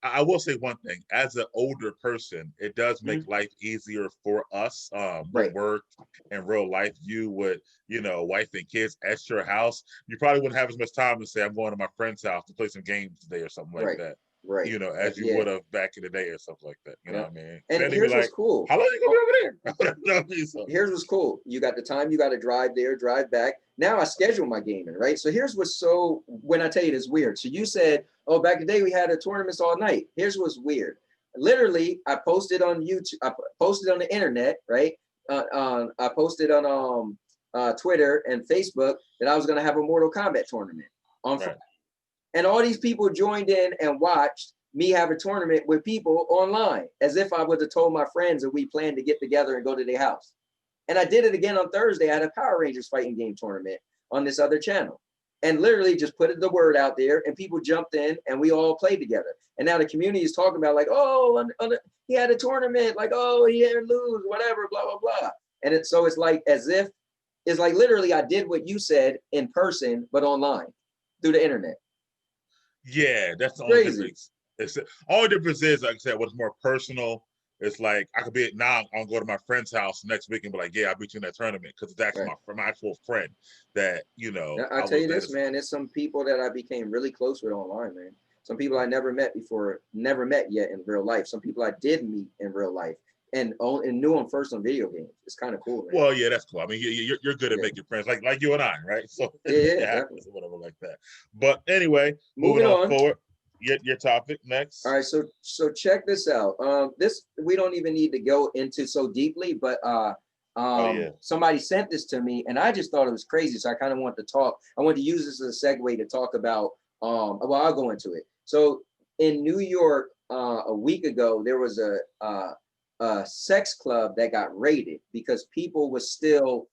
I will say one thing. As an older person, it does make Mhm. life easier for us with Right. work and real life. You with, wife and kids at your house, you probably wouldn't have as much time to say, I'm going to my friend's house to play some games today or something like Right. that, Right. as you Yeah. would have back in the day or something like that. You know Yeah. what I mean? And Then they'd be here's what's like, cool. how long you gonna be over there? You know what I mean? So, Here's what's cool. You got the time, you got to drive there, drive back. Now I schedule my gaming, right? So here's what's so, when I tell you this weird. So you said, oh, back in the day we had a tournaments all night. Here's what's weird. Literally, I posted on YouTube, I posted on the internet, right? I posted on Twitter and Facebook that I was going to have a Mortal Kombat tournament on right. Friday. And all these people joined in and watched me have a tournament with people online, as if I would have told my friends and we planned to get together and go to their house. And I did it again on Thursday. I had a Power Rangers fighting game tournament on this other channel, and literally just put the word out there, and people jumped in, and we all played together. And now the community is talking about like, oh, he had a tournament, like, oh, he didn't lose, whatever, blah blah blah. And it's like as if it's like literally I did what you said in person, but online through the internet. Yeah, that's the only Crazy. difference. It's only difference is, like I said, what's more personal. It's like I could be now. I'll go to my friend's house next week and be like, "Yeah, I beat you in that tournament," because it's actually Right. my actual friend that Now, I I tell was you there this, to man, support. it's some people that I became really close with online, man. Some people I never met before, never met yet in real life. Some people I did meet in real life and knew them first on video games. It's kind of cool, man. Well, yeah, that's cool. I mean, you're good at Yeah, making friends, like you and I, right? So yeah, it yeah, happens definitely. or whatever like that. But anyway, moving Moving on on. forward. Your topic All next. right, so check this out. This we don't even need to go into so deeply, but Oh yeah, somebody sent this to me, and I just thought it was crazy. So I kind of want to talk. I want to use this as a segue to talk about. Well, I'll go into it. So in New York, a week ago, there was a sex club that got raided because people was still.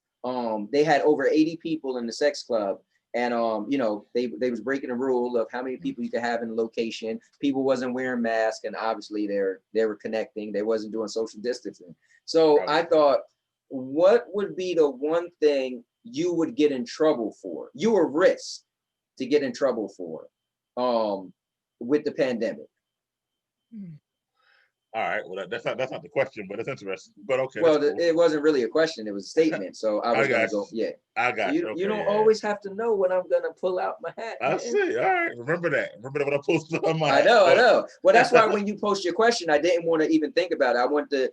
They had over 80 people in the sex club, and they was breaking the rule of how many people you could have in the location. People wasn't wearing masks, and obviously they were connecting. They wasn't doing social distancing. So right. I thought, what would be the one thing you would get in trouble for? You were risk to get in trouble for, with the pandemic. All right. Well, that's not the question, but it's interesting. But okay, that's Well, cool. it wasn't really a question; it was a statement. So I I was gonna got go, you. yeah. I got you. You Okay, don't yeah. always have to know when I'm gonna pull out my hat, I man. see. All right. Remember that. Remember that when I posted on my I hat. know, I But know. Well, that's why when you post your question, I didn't want to even think about it. I wanted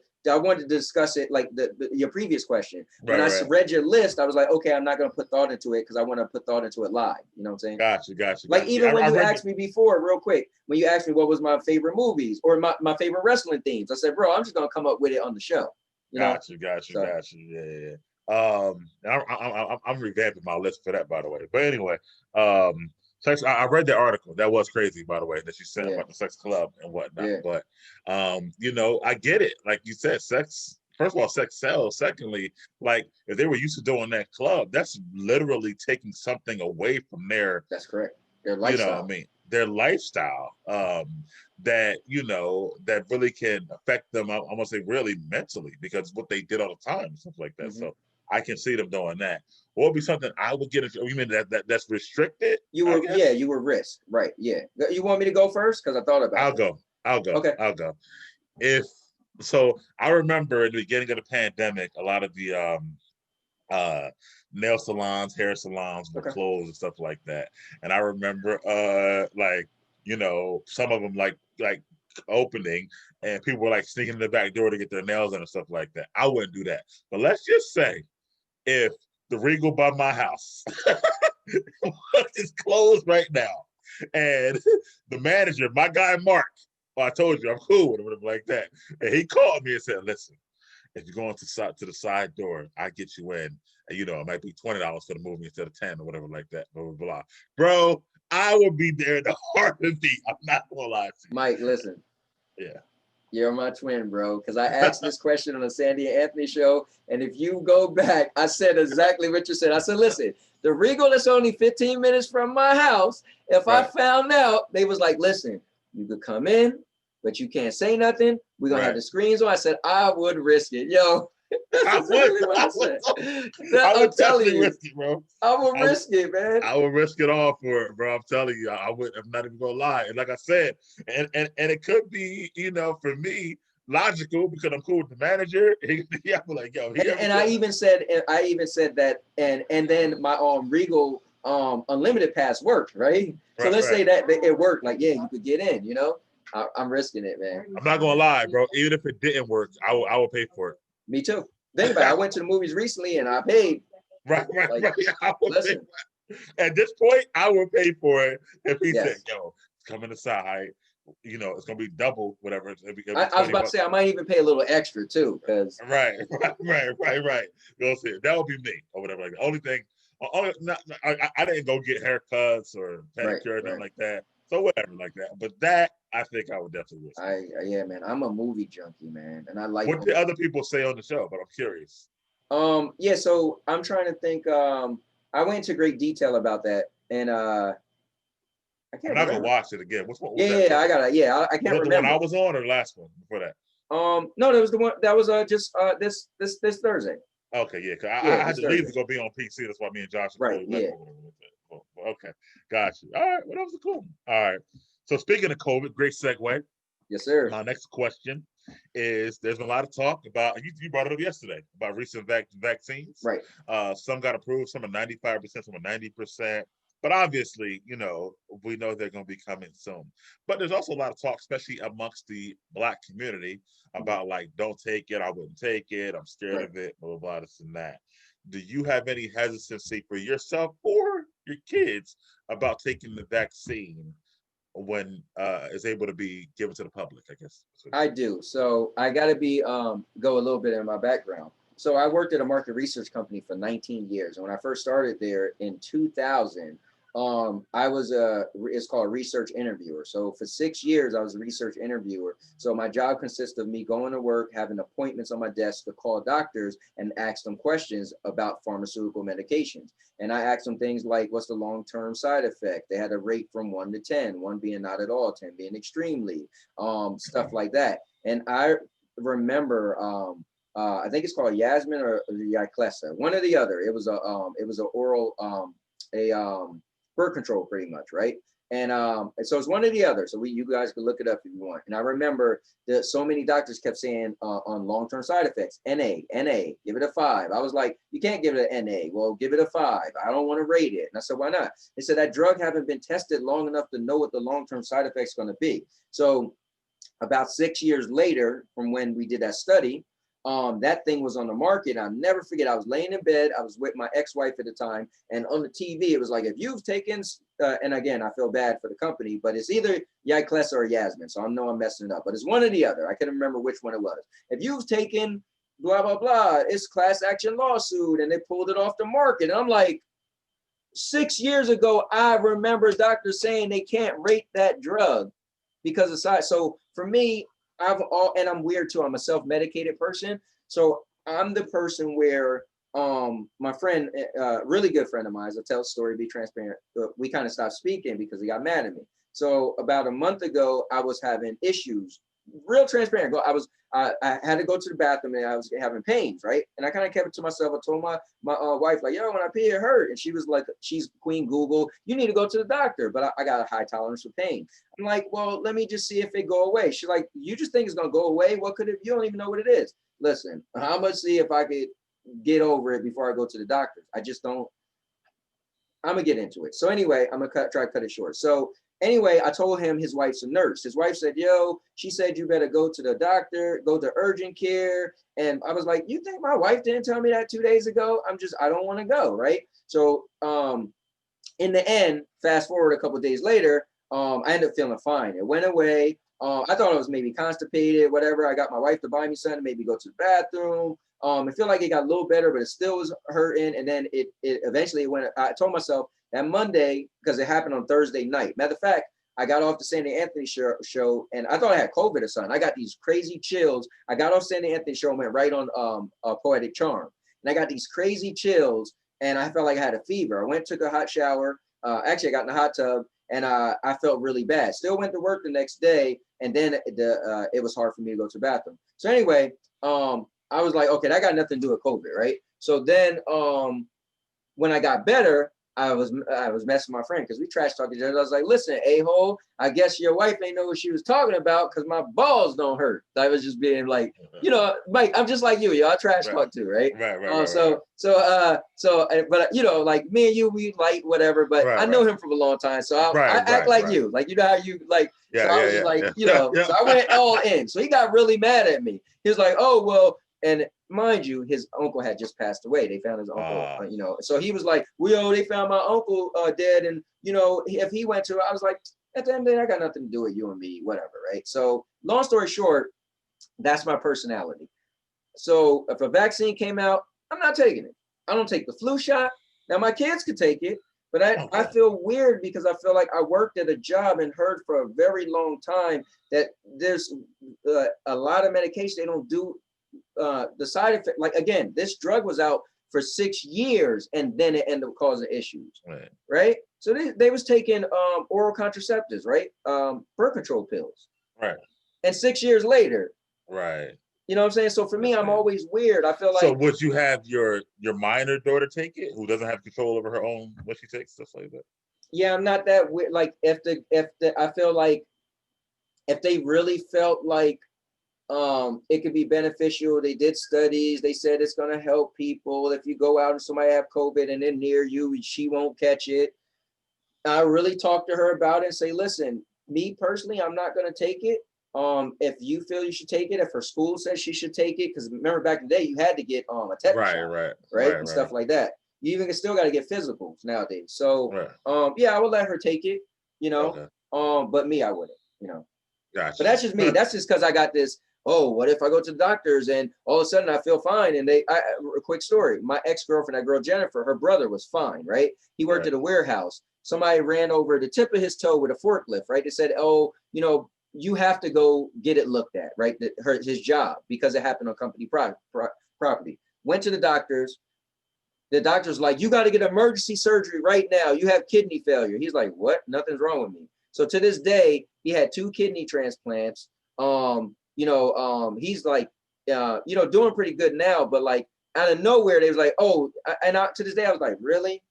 to discuss it like your previous question. When right, I right. read your list, I was like, okay, I'm not going to put thought into it because I want to put thought into it live. You know what I'm saying? Got you. Got you. Like Got you. even when I you read the. asked me before, real quick, when you asked me what was my favorite movies or my favorite wrestling themes, I said, bro, I'm just going to come up with it on the show. You know? Got you. Got you. So Got you. Yeah. I'm revamping my list for that, by the way. But anyway, I read the article. That was crazy, by the way, that you sent yeah, about the sex club and whatnot. yeah, But I get it. Like you said, sex. First of all, sex sells. Secondly, like if they were used to doing that club, that's literally taking something away from their, that's correct. Their what I lifestyle. mean, their lifestyle. That that really can affect them. I'm gonna say really mentally because what they did all the time and stuff like that. Hmm. So I can see them doing that. What would be something I would get into? You mean that's restricted? You I were, yeah, guess you were risk, right? Yeah. You want me to go first? Because I thought about I'll this. go. I'll go. Okay. I'll go. If so, I remember at the beginning of the pandemic, a lot of the uh nail salons, hair salons were Okay. closed and stuff like that. And I remember like, some of them like opening and people were like sneaking in the back door to get their nails done and stuff like that. I wouldn't do that. But let's just say if the Regal by my house is closed right now and the manager, my guy Mark, I told you I'm cool with him, whatever like that. And he called me and said, listen, if you're going to the side door, I get you in and it might be $20 for the movie instead of 10 or whatever like that. Blah blah blah. Bro, I would be there in the heartbeat. I'm not gonna lie to you. Mike, listen. Yeah. You're my twin, bro. Because I asked this question on the Stadia Anthony show, and if you go back, I said exactly what you said. I said, listen, the Regal is only 15 minutes from my house. If I found out, they was like, listen, you could come in, but you can't say nothing. We're gonna have the screens on. I said, I would risk it, yo. That's exactly what I said. I would I'm telling definitely you, risk it, bro. I would risk it, man. I would risk it all for it, bro. I'm telling you, I would. I'm not even gonna lie. And like I said, and it could be, for me, logical because I'm cool with the manager. Yeah, I'm like, yo. And I even said that, and then my Regal unlimited pass worked, right? So let's say that it worked. Like, yeah, you could get in. I'm risking it, man. I'm not gonna lie, bro. Even if it didn't work, I will pay for it. Me too. Think about it. I went to the movies recently and I paid. Right. Listen. At this point, I will pay for it if he said, yo, it's coming aside. It's gonna be double whatever. I was about to say I might even pay a little extra too, because right. You'll see. That would be me or whatever. Like the only thing, I didn't go get haircuts or pedicure or nothing like that. So whatever, like that. But that I think I would definitely risk. Yeah, man. I'm a movie junkie, man, and I like. What did other people say on the show? But I'm curious. Yeah. So I'm trying to think. I went into great detail about that, and I can't. I'm not gonna watch it again. What was that? I gotta. Yeah, I can't remember. The one I was on or the last one before that? No, that was the one that was just this Thursday. Okay, yeah. Cause I had to leave to go be on PC. That's why me and Josh. Right. Yeah. Okay, got you. All right. Well, that was cool. All right. So speaking of COVID, great segue. Yes, sir. My next question is: there's been a lot of talk about. You brought it up yesterday about recent vaccines. Right. Some got approved. Some are 95%. Some are 90%. But obviously, we know they're going to be coming soon. But there's also a lot of talk, especially amongst the Black community, about like, don't take it. I wouldn't take it. I'm scared of it. Blah, blah, blah, this and that. Do you have any hesitancy for yourself or your kids about taking the vaccine when it's able to be given to the public, I guess? I do. So I got to go a little bit in my background. So I worked at a market research company for 19 years. And when I first started there in 2000, I was it's called a research interviewer. So for 6 years, I was a research interviewer. So my job consists of me going to work, having appointments on my desk to call doctors and ask them questions about pharmaceutical medications. And I asked them things like, what's the long-term side effect? They had a rate from 1 to 10, 1 being not at all, 10 being extremely, stuff like that. And I remember, I think it's called Yasmin or Yiclesa, one or the other. It was a oral, birth control, pretty much, right? And so it's one or the other. So you guys can look it up if you want. And I remember that so many doctors kept saying on long-term side effects, NA, give it a 5. I was like, you can't give it an NA. Well, give it a 5. I don't want to rate it. And I said, why not? They said that drug haven't been tested long enough to know what the long-term side effects are going to be. So about 6 years later from when we did that study, that thing was on the market. I'll never forget. I was laying in bed. I was with my ex-wife at the time, and on the TV, it was like, if you've taken, and again, I feel bad for the company, but it's either Yiclesa or Yasmin. So I know I'm messing it up, but it's one or the other. I can't remember which one it was. If you've taken blah, blah, blah, it's class action lawsuit, and they pulled it off the market. And I'm like, 6 years ago, I remember doctors saying they can't rate that drug because of size. So for me, and I'm weird too. I'm a self-medicated person. So I'm the person where my friend, really good friend of mine, I'll tell a story, be transparent. We kind of stopped speaking because he got mad at me. So about a month ago, I was having issues, real transparent. I had to go to the bathroom and I was having pains, right? And I kind of kept it to myself. I told my wife, like, yo, when I pee, it hurt. And she was like, she's Queen Google, you need to go to the doctor. But I got a high tolerance for pain. I'm like, well, let me just see if it go away. She's like, you just think it's going to go away? What could it, you don't even know what it is. Listen, I'm going to see if I could get over it before I go to the doctor. I just don't, I'm going to get into it. So anyway, I'm going to try to cut it short. So anyway, I told him his wife's a nurse. His wife said, yo, she said, you better go to the doctor, go to urgent care. And I was like, you think my wife didn't tell me that 2 days ago? I don't want to go, right? So in the end, fast forward a couple of days later, I ended up feeling fine. It went away. I thought I was maybe constipated, whatever. I got my wife to buy me something, maybe go to the bathroom. It felt like it got a little better, but it still was hurting. And then it eventually went. I told myself that Monday, because it happened on Thursday night. Matter of fact, I got off the Sandy Anthony show, and I thought I had COVID or something. I got these crazy chills. I got off Sandy Anthony show and went right on Poetic Charm, and I got these crazy chills, and I felt like I had a fever. I went, took a hot shower. Actually, I got in the hot tub, and I felt really bad. Still went to work the next day, and then it was hard for me to go to the bathroom. So anyway, I was like, okay, that got nothing to do with COVID, right? So then when I got better, I was messing with my friend because we trash talked each other. I was like, listen, a-hole, I guess your wife ain't know what she was talking about because my balls don't hurt. I was just being like, you know, Mike, I'm just like you, y'all trash talk too, right? But you know, like me and you, we like whatever, but I know him from a long time. So I act like you, like, you know how you like, so I was just like, you know, so I went all in. So he got really mad at me. He was like, oh, well, and mind you, his uncle had just passed away. They found his uncle, you know, so he was like, well, they found my uncle dead. And, you know, if he went to, I was like, at the end of the day, I got nothing to do with you and me, whatever, right? So long story short, that's my personality. So if a vaccine came out, I'm not taking it. I don't take the flu shot. Now my kids could take it, but I feel weird because I feel like I worked at a job and heard for a very long time that there's a lot of medication they don't do the side effect. Like, again, this drug was out for 6 years and then it ended up causing issues, right? So they was taking oral contraceptives, right? Birth control pills, right? And 6 years later, right? You know what I'm saying? So for me, I'm always weird. I feel like. So would you have your minor daughter take it, who doesn't have control over her own what she takes, stuff like that? Yeah, I'm not that weird. Like if I feel like if they really felt like it could be beneficial, they did studies, they said it's gonna help people. If you go out and somebody have COVID and they're near you, she won't catch it. I really talk to her about it and say, listen, me personally, I'm not gonna take it. If you feel you should take it, if her school says she should take it, because remember back in the day you had to get a tetanus shot, right, and stuff like that. You even still got to get physicals nowadays. So yeah, I would let her take it, you know. But me, I wouldn't, you know. Gotcha. But that's just me. That's just because I got this. Oh, what if I go to the doctors and all of a sudden I feel fine? And a quick story. My ex-girlfriend, that girl Jennifer, her brother was fine, right? He worked at a warehouse. Somebody ran over the tip of his toe with a forklift, right? They said, oh, you know, you have to go get it looked at, right? His job, because it happened on company property. Went to the doctors. The doctor's like, you got to get emergency surgery right now. You have kidney failure. He's like, what? Nothing's wrong with me. So to this day, he had 2 kidney transplants. You know, he's like, you know, doing pretty good now, but like out of nowhere, they was like, oh, and to this day, I was like, really?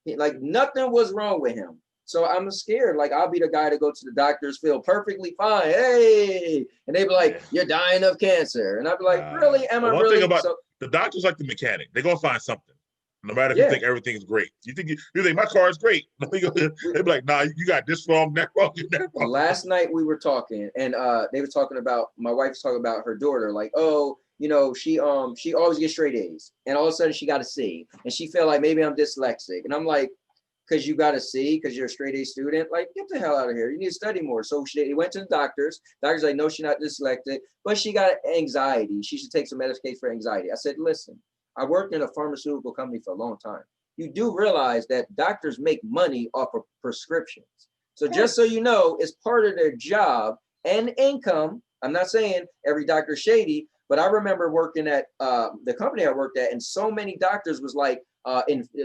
Like nothing was wrong with him. So I'm scared. Like I'll be the guy to go to the doctors, feel perfectly fine. Hey, and they be like, "You're dying of cancer," and I'd be like, "Really? Am I really?" One thing about the doctors, like the mechanic, they're gonna find something. No matter if you think everything's great, you think my car is great. They be like, "Nah, you got this wrong, that wrong, that wrong." Last night we were talking, and they were talking about, my wife was talking about her daughter, like, oh, you know, she always gets straight A's, and all of a sudden she got a C, and she felt like maybe I'm dyslexic, and I'm like, because you got a C because you're a straight A student, like get the hell out of here. You need to study more. So they went to the doctors. Doctors like, no, she's not dyslexic, but she got anxiety. She should take some medication for anxiety. I said, listen, I worked in a pharmaceutical company for a long time. You do realize that doctors make money off of prescriptions. So just so you know, it's part of their job and income. I'm not saying every doctor's shady, but I remember working at the company I worked at, and so many doctors was like,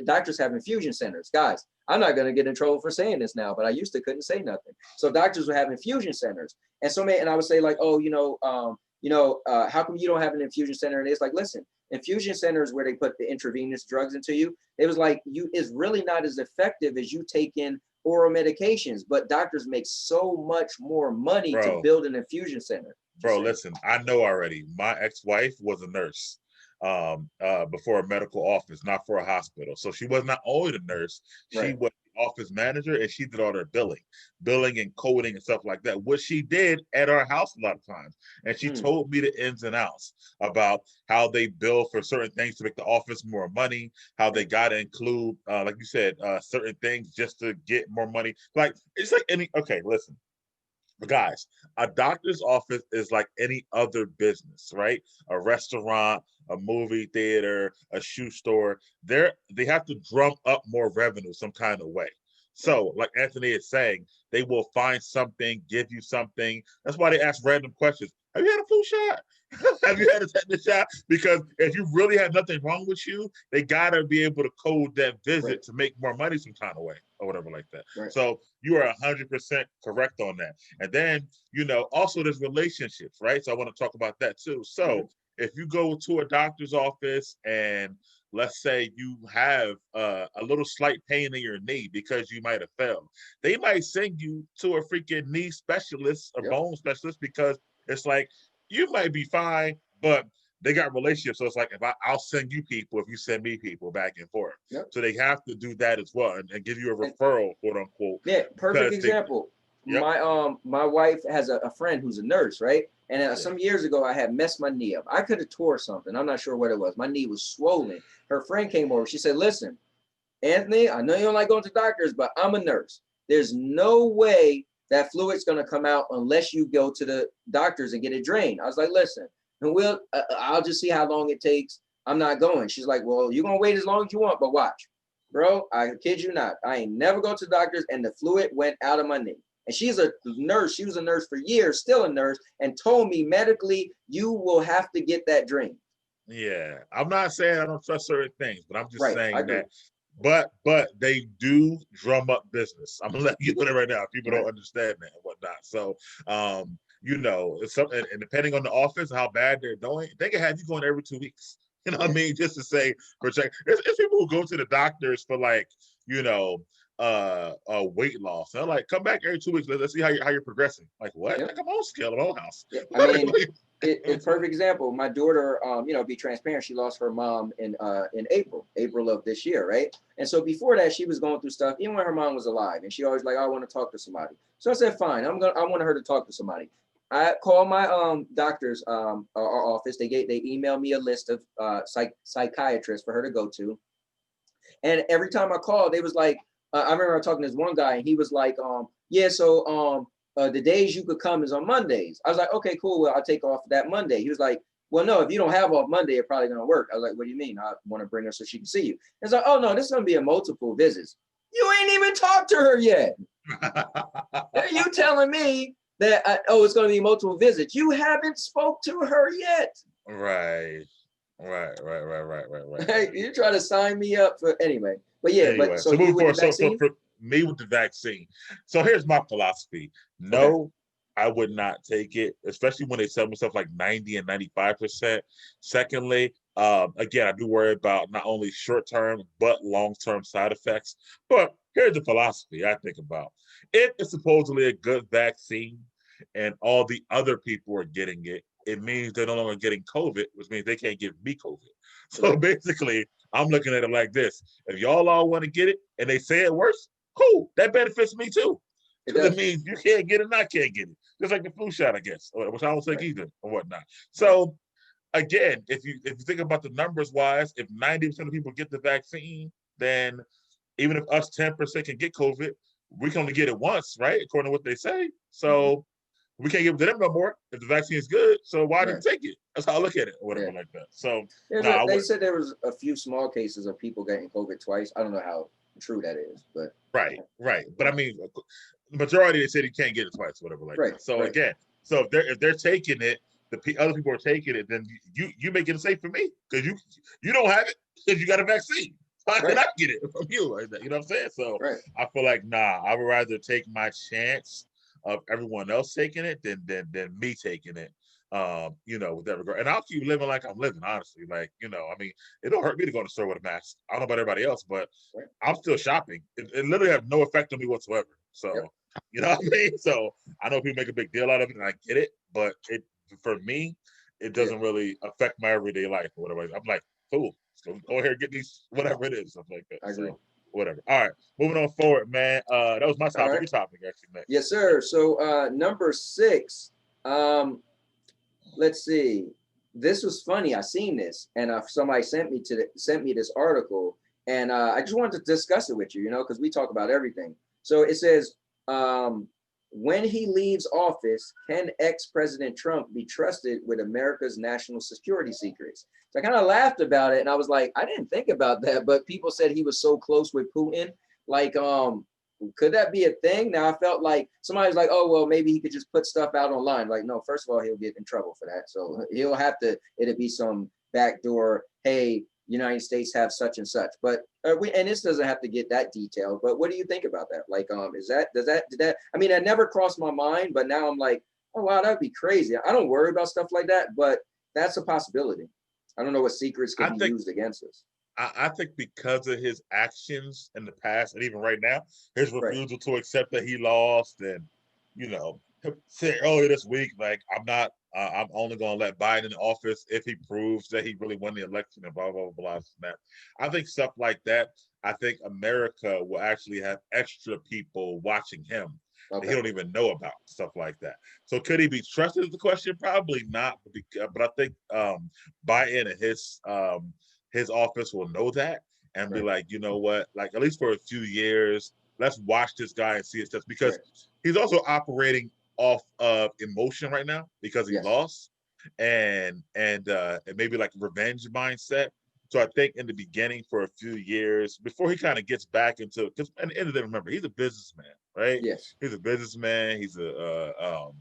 doctors have infusion centers. Guys, I'm not going to get in trouble for saying this now, but I used to couldn't say nothing. So doctors would have infusion centers, and and I would say like, oh, how come you don't have an infusion center? And it's like, listen, infusion centers where they put the intravenous drugs into you. It was like, is really not as effective as you taking oral medications, but doctors make so much more money to build an infusion center. Bro, listen, I know already. My ex-wife was a nurse before a medical office, not for a hospital. So she was not only the nurse, she was the office manager, and she did all their billing and coding and stuff like that, which she did at our house a lot of times. And she told me the ins and outs about how they bill for certain things to make the office more money, how they got to include, like you said, certain things just to get more money. Like, it's like listen. But guys, a doctor's office is like any other business, right? A restaurant, a movie theater, a shoe store, they have to drum up more revenue some kind of way. So, like Anthony is saying, they will find something, give you something. That's why they ask random questions. Have you had a flu shot? Have you had a tetanus shot? Because if you really have nothing wrong with you, they gotta be able to code that visit to make more money some kind of way or whatever like that. So you are 100% correct on that. And then, you know, also there's relationships, right? So I want to talk about that too. So if you go to a doctor's office and let's say you have a little slight pain in your knee because you might have fell, they might send you to a freaking knee specialist or bone specialist because it's like, you might be fine, but they got relationships. So it's like, I'll send you people if you send me people back and forth. So they have to do that as well and give you a referral, quote unquote. Yeah, perfect example. My wife has a friend who's a nurse, right? And some years ago, I had messed my knee up. I could have tore something. I'm not sure what it was. My knee was swollen. Her friend came over. She said, listen, Anthony, I know you don't like going to doctors, but I'm a nurse. There's no way that fluid's going to come out unless you go to the doctors and get it drained. I was like, listen, and I'll just see how long it takes. I'm not going. She's like, well, you're going to wait as long as you want, but watch. Bro, I kid you not. I ain't never go to the doctors, and the fluid went out of my knee. And she's a nurse. She was a nurse for years, still a nurse, and told me medically, you will have to get that drained. Yeah, I'm not saying I don't trust certain things, but I'm just saying that. But they do drum up business. I'm gonna let you know right now. People don't understand that and whatnot. So, you know, it's something, and depending on the office, how bad they're doing, they can have you going every 2 weeks. You know what I mean? Just to say for check. There's people who go to the doctors for like, you know, weight loss. They're like, come back every 2 weeks. Let's see how you're progressing. Like what? Like I'm on scale at my own house. I mean, it's perfect example. My daughter, you know, be transparent. She lost her mom in April of this year, right? And so before that, she was going through stuff, even when her mom was alive, and she always like, I want to talk to somebody. So I said, fine, I wanted her to talk to somebody. I called my doctors, our office. They emailed me a list of psychiatrists for her to go to. And every time I called, they was like, I remember talking to this one guy, and he was like, yeah, so the days you could come is on Mondays. I was like, okay, cool. Well, I'll take off that Monday. He was like, well, no, if you don't have off Monday, it's probably going to work. I was like, what do you mean? I want to bring her so she can see you. It's like, oh, no, this is going to be a multiple visits. You ain't even talked to her yet. You telling me that, it's going to be multiple visits. You haven't spoke to her yet. Right. Hey, you try to sign me up for, anyway. But yeah, anyway, so moving forward, so for me with the vaccine. So here's my philosophy. No, I would not take it, especially when they tell me stuff like 90 and 95%. Secondly, again, I do worry about not only short-term, but long-term side effects. But here's the philosophy I think about. If it's supposedly a good vaccine and all the other people are getting it, it means they're no longer getting COVID, which means they can't give me COVID. So basically, I'm looking at it like this. If y'all all want to get it and they say it works, cool. That benefits me too. Because it means you can't get it and I can't get it. Just like the flu shot, I guess, which I don't think either or whatnot. So again, if you think about the numbers wise, if 90% of people get the vaccine, then even if us 10% can get COVID, we can only get it once, right? According to what they say. So we can't give it to them no more if the vaccine is good. So why didn't take it? That's how I look at it, or whatever like that. So they said there was a few small cases of people getting COVID twice. I don't know how true that is, but right. But I mean, the majority they said you can't get it twice, whatever like that. So again, so if they're taking it, the other people are taking it, then you make it safe for me because you don't have it because you got a vaccine. How can I get it from you like that? You know what I'm saying? So I feel like I would rather take my chance of everyone else taking it than me taking it. You know, with that regard. And I'll keep living like I'm living, honestly. Like, you know, I mean, it don't hurt me to go to the store with a mask. I don't know about everybody else, but I'm still shopping. It literally have no effect on me whatsoever. So, you know what I mean? So I know people make a big deal out of it and I get it, but for me, it doesn't really affect my everyday life or whatever. I'm like, cool, let's go ahead and get these, whatever it is, stuff like that. I agree. So, whatever. All right, moving on forward, man. That was my topic. Your topic, actually, next. Yes, sir. So number 6. Let's see. This was funny. I seen this, and somebody sent me this article, and I just wanted to discuss it with you. You know, because we talk about everything. So it says when he leaves office, can ex-President Trump be trusted with America's national security secrets? So I kind of laughed about it, and I was like, I didn't think about that, but people said he was so close with Putin. Like, could that be a thing? Now I felt like somebody's like, oh, well, maybe he could just put stuff out online. Like, no, first of all, he'll get in trouble for that. So he'll have to, it'll be some backdoor, hey, United States have such and such. But and this doesn't have to get that detailed, but what do you think about that? Like, did that, I mean, that never crossed my mind, but now I'm like, oh, wow, that'd be crazy. I don't worry about stuff like that, but that's a possibility. I don't know what secrets can be used against us. I think because of his actions in the past and even right now, his refusal to accept that he lost, and you know, said earlier this week, like I'm only going to let Biden in office if he proves that he really won the election and blah blah blah blah. I think stuff like that. I think America will actually have extra people watching him. Okay. He don't even know about stuff like that. So could he be trusted? Is the question. Probably not. But I think Biden and his office will know that and be like, you know what, like at least for a few years, let's watch this guy and see his steps, because he's also operating off of emotion right now because he lost and maybe like revenge mindset. So I think in the beginning for a few years before he kind of gets back into, because at the end of the day, remember, he's a businessman, right? Yes. He's a businessman. He's a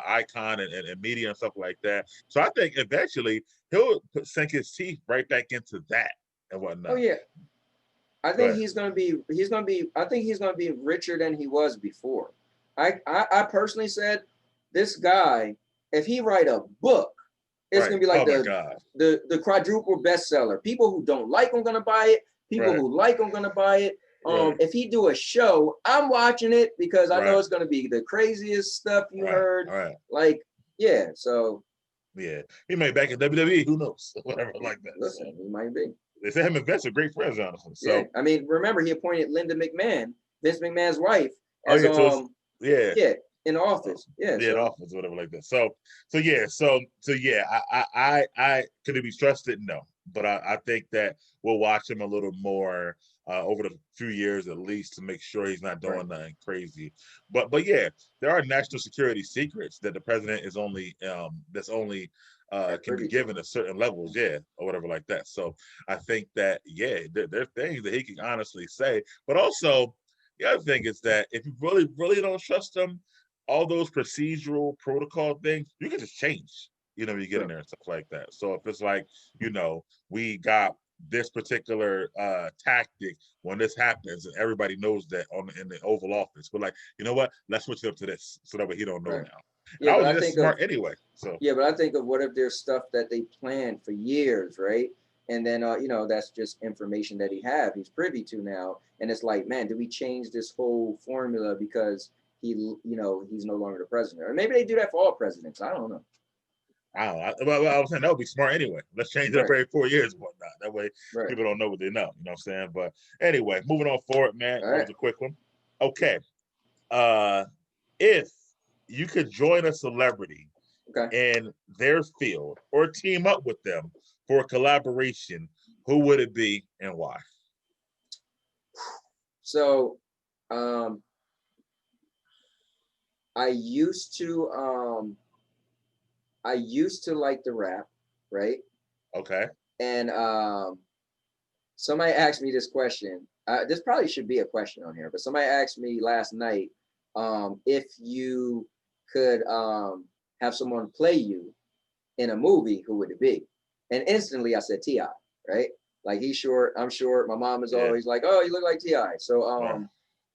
icon and media and stuff like that. So I think eventually he'll sink his teeth right back into that and whatnot. Oh yeah. I think he's gonna be I think he's gonna be richer than he was before. I personally said this guy, if he write a book, it's gonna be like the quadruple bestseller. People who don't like him gonna buy it. People who like him gonna buy it. If he do a show, I'm watching it because I know it's gonna be the craziest stuff you heard. Like, yeah, so yeah, he may back in WWE. Who knows? Whatever like that. Listen, he might be. They say him and Vince are great friends, honestly. So yeah, I mean, remember he appointed Linda McMahon, Vince McMahon's wife, as in office. In office, whatever like that. So yeah. I could he be trusted? No, but I think that we'll watch him a little more over the few years at least to make sure he's not doing nothing crazy. But yeah, there are national security secrets that the president is only can be given at certain levels, or whatever like that. So I think that there are things that he can honestly say. But also the other thing is that if you really don't trust him, all those procedural protocol things, you can just change, you get in there and stuff like that. So if it's like, we got this particular tactic when this happens and everybody knows that in the Oval Office, but like, you know what, let's switch it up to this so that way he don't know now. And I was just smart anyway. So yeah, but I think of what if there's stuff that they planned for years, right? And then that's just information that he's privy to now, and it's like, man, do we change this whole formula because he's no longer the president? Or maybe they do that for all presidents. I don't know. I was saying that would be smart anyway. Let's change it every 4 years and whatnot. That way people don't know what they know. You know what I'm saying? But anyway, moving on forward, man. That was a quick one. Okay. If you could join a celebrity in their field or team up with them for a collaboration, who would it be and why? So I used to like to rap, right? Okay. And somebody asked me this question. This probably should be a question on here, but somebody asked me last night if you could have someone play you in a movie, who would it be? And instantly I said T.I., right? Like, he's short, I'm short. My mom is always like, oh, you look like T.I. So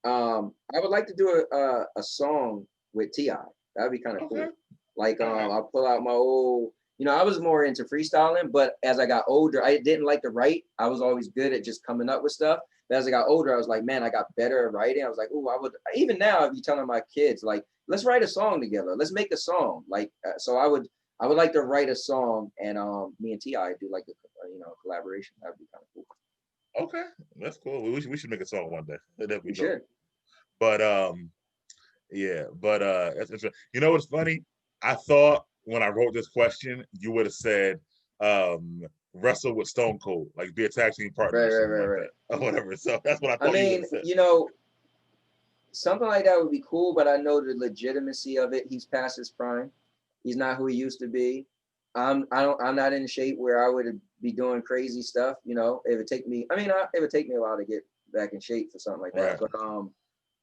I would like to do a song with T.I. That'd be kind of cool. Like, I'll pull out my old, I was more into freestyling, but as I got older, I didn't like to write. I was always good at just coming up with stuff. But as I got older, I was like, man, I got better at writing. I was like, oh, I would, even now, if you're telling my kids, like, let's write a song together. Let's make a song. Like, so I would like to write a song, and me and T.I. do like a collaboration. That'd be kind of cool. Okay, that's cool. We should make a song one day. That'd be we should. But that's you know what's funny? I thought when I wrote this question, you would have said wrestle with Stone Cold, like be a tag team partner or something like that, or whatever. So that's what I thought. I mean, something like that would be cool, but I know the legitimacy of it. He's past his prime. He's not who he used to be. I'm not in shape where I would be doing crazy stuff. You know, it would take me. I mean, it would take me a while to get back in shape for something like that. Right. But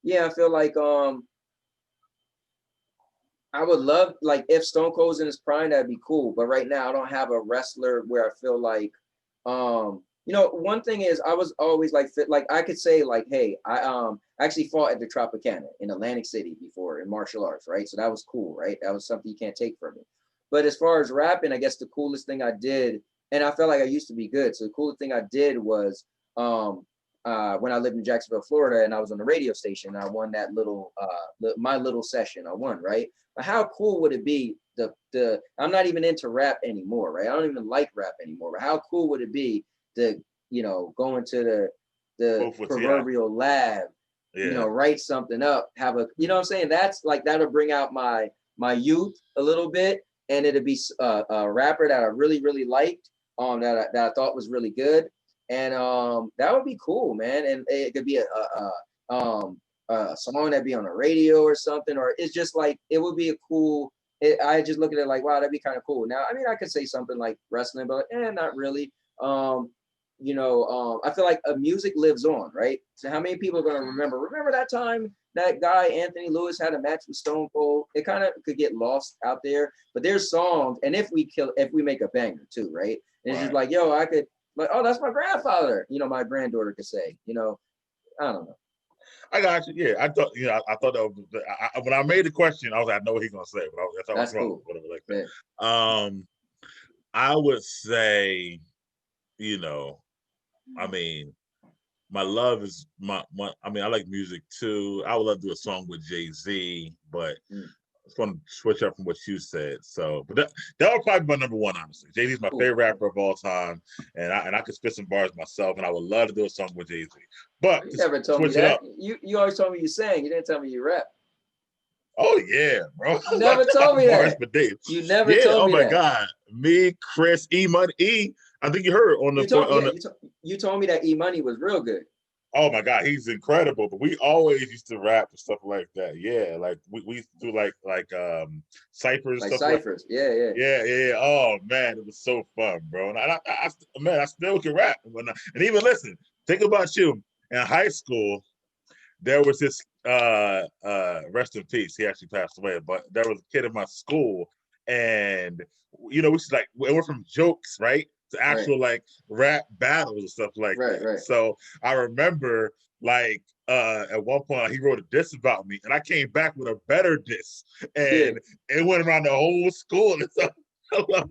yeah, I feel like I would love, like, if Stone Cold's in his prime, that'd be cool. But right now, I don't have a wrestler where I feel like, you know, one thing is I was always like fit. Like I could say like, hey, I actually fought at the Tropicana in Atlantic City before in martial arts, right? So that was cool, right? That was something you can't take from me. But as far as rapping, I guess the coolest thing I did, and I felt like I used to be good. So the coolest thing I did was when I lived in Jacksonville, Florida, and I was on the radio station. I won that little my little session. I won, right? But how cool would it be? I'm not even into rap anymore, right? I don't even like rap anymore. But how cool would it be to, you know, go into the proverbial lab, you know, write something up, have a, you know what I'm saying? That's like, that'll bring out my youth a little bit, and it'll be a rapper that I really, really liked, that I thought was really good. And that would be cool, man. And it could be a song that'd be on the radio or something, or it's just like, it would be a cool, I just look at it like, wow, that'd be kind of cool. Now, I mean, I could say something like wrestling, but not really. You know, I feel like music lives on, right? So how many people are going to remember that time that guy Anthony Lewis had a match with Stone Cold? It kind of could get lost out there, but there's songs, and if we make a banger too, right? And it's just like, yo, I could, like, oh, that's my grandfather. You know, my granddaughter could say, you know, I don't know. I got you. Yeah, I thought, you know, I thought that was, when I made the question, I was like, I know what he's gonna say, but I thought I was wrong, cool. Whatever like that. Yeah. I would say, you know, I mean, my love is my I mean, I like music too. I would love to do a song with Jay-Z, but it's going to switch up from what you said. So, but that would probably be my number one, honestly. Jay-Z's my favorite rapper of all time, and I could spit some bars myself, and I would love to do a song with Jay-Z. But you never told me that. You always told me you sang. You didn't tell me you rap. Oh yeah, bro. You never told me that. You never told me that. Oh my God. Me, Chris, E-Money. I think you heard on the you told me that E-Money was real good. Oh my God, he's incredible. But we always used to rap and stuff like that. Yeah, like we used to do like ciphers, like stuff ciphers. Like, yeah. Oh man, it was so fun, bro. And I still can rap. And even listen, think about you in high school. There was this rest in peace. He actually passed away, but there was a kid in my school, and you know, we used to, like, we're from jokes, right? To actual like rap battles and stuff like that. Right. So I remember like at one point he wrote a diss about me, and I came back with a better diss, and it went around the whole school and stuff.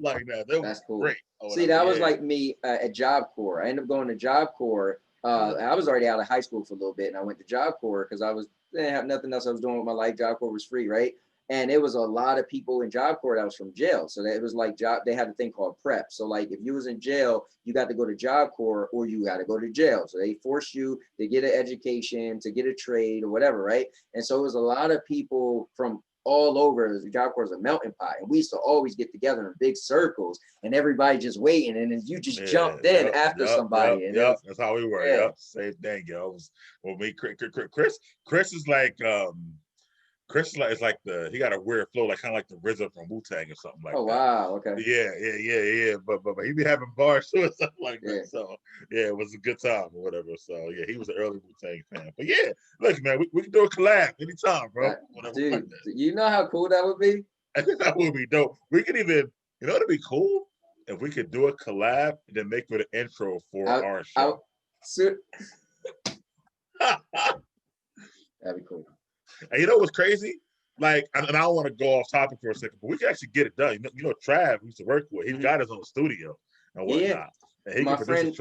Like that. That's cool. Great. See, that was like me at Job Corps. I ended up going to Job Corps. I was already out of high school for a little bit, and I went to Job Corps because I didn't have nothing else I was doing with my life. Job Corps was free, right? And it was a lot of people in Job Corps that was from jail. So that it was like they had a thing called prep. So like if you was in jail, you got to go to Job Corps or you got to go to jail. So they forced you to get an education, to get a trade or whatever, right? And so it was a lot of people from all over. The Job Corps is a melting pot, and we used to always get together in big circles, and everybody just waiting, and then you just jumped in after somebody. That's how we were. Yep, same thing, yo. Well, me, Chris is like Chris is like he got a weird flow, like kind of like the RZA from Wu-Tang or something like that. Oh wow, okay. Yeah. But he be having bars too or something like that. So yeah, it was a good time or whatever. So yeah, he was an early Wu-Tang fan. But yeah, look, man, we can do a collab anytime, bro. Dude, like you know how cool that would be? That would be dope. We could even, you know, it'd be cool if we could do a collab and then make it an intro for our show. That'd be cool. And you know what's crazy? Like, and I don't want to go off topic for a second, but we can actually get it done. You know, Trav, we used to work with, he's got his own studio and whatnot. And my friend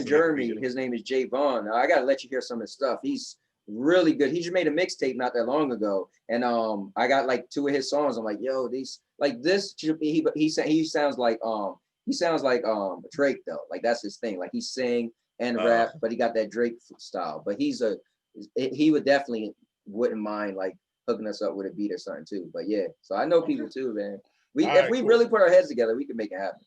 Jeremy, his name is Jay Vaughn. Now, I gotta let you hear some of his stuff. He's really good. He just made a mixtape not that long ago, and I got like 2 of his songs. I'm like, yo, these like this should be. He sounds like Drake though. Like that's his thing. Like he sing and rap, but he got that Drake style. But he would definitely wouldn't mind like hooking us up with a beat or something too. But yeah, so I know people too, man. If we really put our heads together, we can make it happen.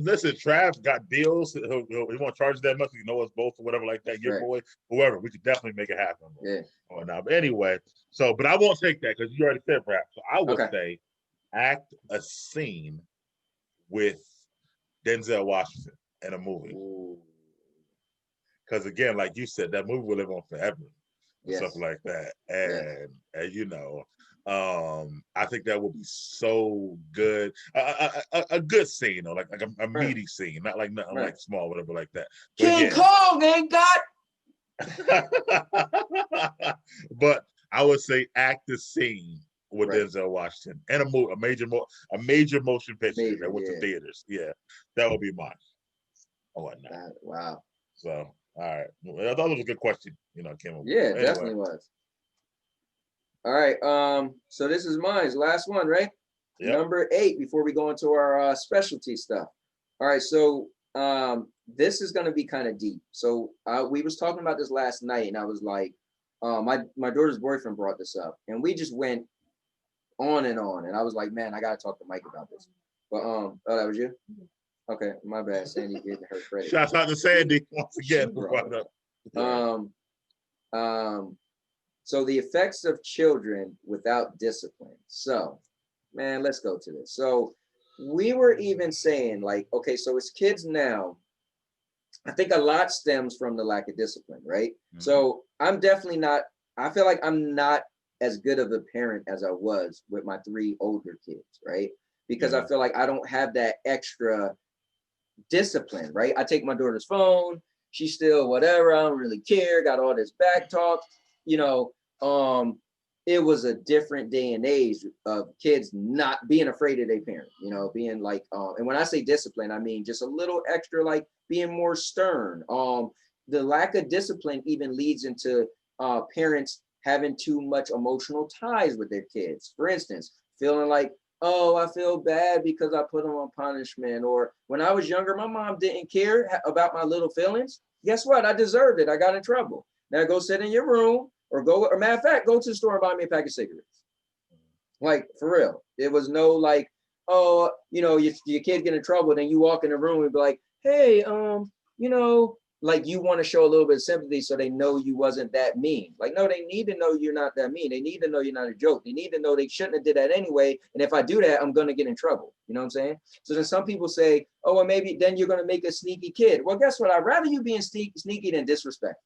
Listen, Trav got deals. He won't charge that much. You know us both or whatever like that. Your boy, whoever, we could definitely make it happen. Yeah. Oh, no. But anyway, but I won't take that because you already said rap. So I would say act a scene with Denzel Washington in a movie. Because again, like you said, that movie will live on forever. And stuff like that. And you know, I think that would be so good. A good scene, or like a meaty scene, not like nothing like small, whatever like that. But King Kong ain't got. But I would say act the scene with Denzel Washington and a major motion picture that went to theaters. Yeah, that would be mine. Oh, whatnot. Wow. So, all right. I thought it was a good question. You know, came up. Yeah, it definitely was. All right. So this is mine. Last one, right? Yep. Number 8 before we go into our specialty stuff. All right. So this is going to be kind of deep. So we was talking about this last night, and I was like, my daughter's boyfriend brought this up, and we just went on, and I was like, man, I got to talk to Mike about this. But oh, that was you? Okay, my bad. Sandy getting her credit. Shout out to Sandy once again. So the effects of children without discipline. So, man, let's go to this. So we were even saying, like, okay, so as kids now, I think a lot stems from the lack of discipline, right? Mm-hmm. So I'm definitely not, I feel like I'm not as good of a parent as I was with my 3 older kids, right? Because I feel like I don't have that extra discipline, right? I take my daughter's phone, she's still whatever, I don't really care, got all this back talk, you know. It was a different day and age of kids not being afraid of their parent, you know, being like, and when I say discipline, I mean just a little extra, like being more stern. The lack of discipline even leads into parents having too much emotional ties with their kids. For instance, feeling like, oh, I feel bad because I put them on punishment. Or when I was younger, my mom didn't care about my little feelings. Guess what? I deserved it. I got in trouble. Now go sit in your room or matter of fact, go to the store and buy me a pack of cigarettes. Like, for real. It was no like, oh, you know, your kid get in trouble, then you walk in the room and be like, hey, you know, like you want to show a little bit of sympathy so they know you wasn't that mean. Like, no, they need to know you're not that mean. They need to know you're not a joke. They need to know they shouldn't have did that anyway. And if I do that, I'm going to get in trouble. You know what I'm saying? So then some people say, oh, well, maybe then you're going to make a sneaky kid. Well, guess what? I'd rather you being sneaky than disrespectful.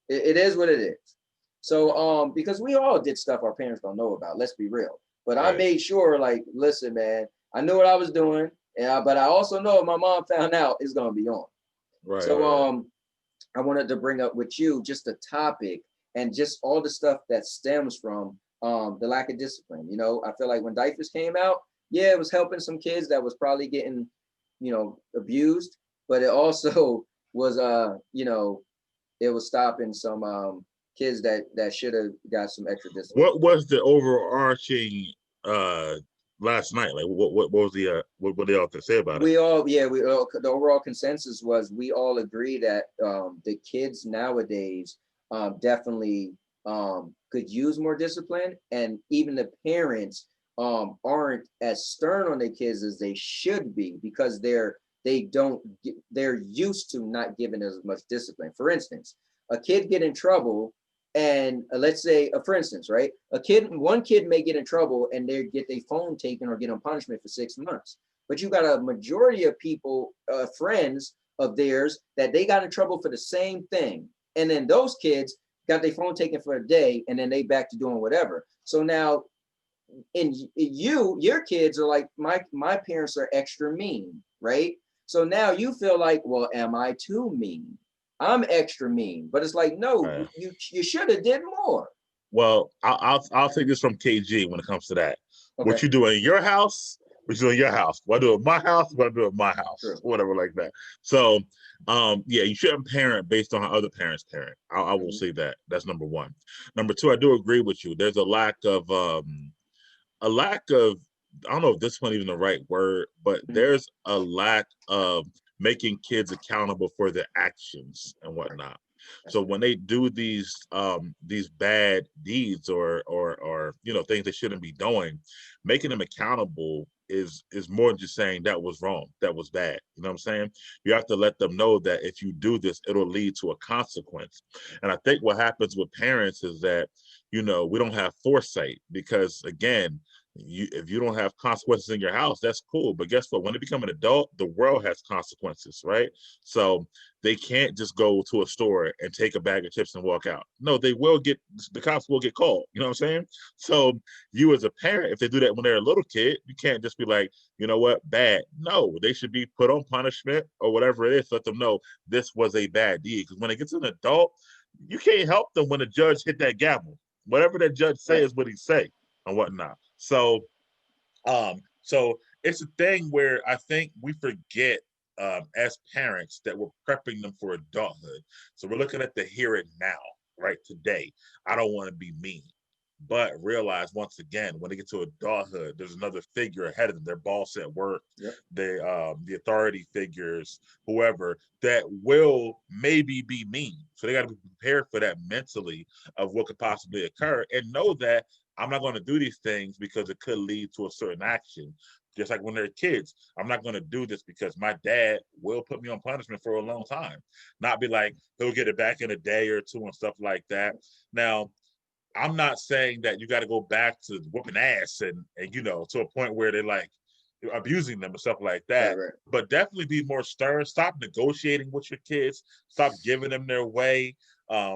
It is what it is. So, because we all did stuff our parents don't know about, let's be real. But I made sure, like, listen, man, I knew what I was doing. But I also know if my mom found out, it's going to be on. Right. So I wanted to bring up with you just a topic and just all the stuff that stems from the lack of discipline. You know, I feel like when diapers came out, yeah, it was helping some kids that was probably getting, you know, abused, but it also was, you know, it was stopping some kids that should have got some extra discipline. What was the overarching last night? Like what was the what they all to say about it? The overall consensus was we all agree that the kids nowadays definitely could use more discipline, and even the parents aren't as stern on their kids as they should be, because they're used to not giving as much discipline. For instance, a kid get in trouble, and let's say, for instance, right, one kid may get in trouble and they get their phone taken or get on punishment for 6 months. But you got a majority of people, friends of theirs, that they got in trouble for the same thing. And then those kids got their phone taken for a day, and then they back to doing whatever. So now, your kids are like, my parents are extra mean, right? So now you feel like, well, am I too mean? I'm extra mean. But it's like, no, you should have did more. Well, I'll take this from KG when it comes to that. Okay. What you do in your house, what you do in your house. What I do in my house, what I do in my house. True. Whatever like that. So yeah, you shouldn't parent based on how other parents parent. I will say that. That's number one. Number two, I do agree with you. There's a lack of I don't know if this one even the right word, but there's a lack of making kids accountable for their actions and whatnot. So when they do these bad deeds or you know, things they shouldn't be doing, making them accountable is more than just saying that was wrong, that was bad. You know what I'm saying? You have to let them know that if you do this, it'll lead to a consequence. And I think what happens with parents is that, we don't have foresight, because again, if you don't have consequences in your house, that's cool. But guess what? When they become an adult, the world has consequences, right? So they can't just go to a store and take a bag of chips and walk out. No, the cops will get called. You know what I'm saying? So you as a parent, if they do that when they're a little kid, you can't just be like, you know what, bad. No, they should be put on punishment or whatever it is. Let them know this was a bad deed. Because when it gets an adult, you can't help them when the judge hit that gavel. Whatever that judge say is what he say and whatnot. So it's a thing where I think we forget as parents that we're prepping them for adulthood. So we're looking at the here and now, right? Today. I don't want to be mean. But realize once again, when they get to adulthood, there's another figure ahead of them, their boss at work, yep. The authority figures, whoever, that will maybe be mean. So they got to be prepared for that mentally of what could possibly occur, and know that I'm not going to do these things because it could lead to a certain action. Just like when they're kids, I'm not going to do this because my dad will put me on punishment for a long time. Not be like, he'll get it back in a day or two and stuff like that. Now, I'm not saying that you got to go back to whooping ass and to a point where they're like abusing them and stuff like that. Right. But definitely be more stern. Stop negotiating with your kids. Stop giving them their way.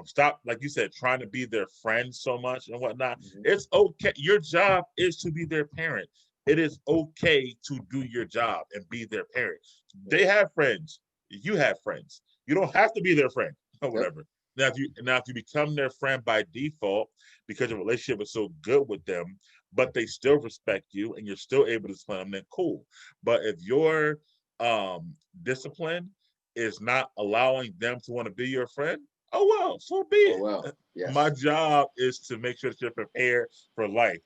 Stop, like you said, trying to be their friend so much and whatnot. Mm-hmm. It's okay. Your job is to be their parent. It is okay to do your job and be their parent. They have friends. You have friends. You don't have to be their friend or whatever. Yep. Now, if you become their friend by default because your relationship is so good with them, but they still respect you and you're still able to discipline them, then cool. But if your discipline is not allowing them to want to be your friend, oh well, so be it. Oh, well. Yes. My job is to make sure that you're prepared for life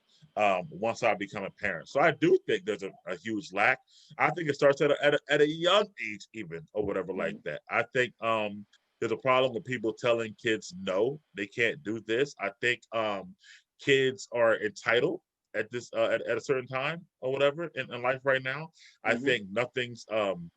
once I become a parent. So I do think there's a huge lack. I think it starts at a young age even, or whatever like that. I think there's a problem with people telling kids no, they can't do this. I think kids are entitled at this at a certain time or whatever in life right now. I think nothing's remember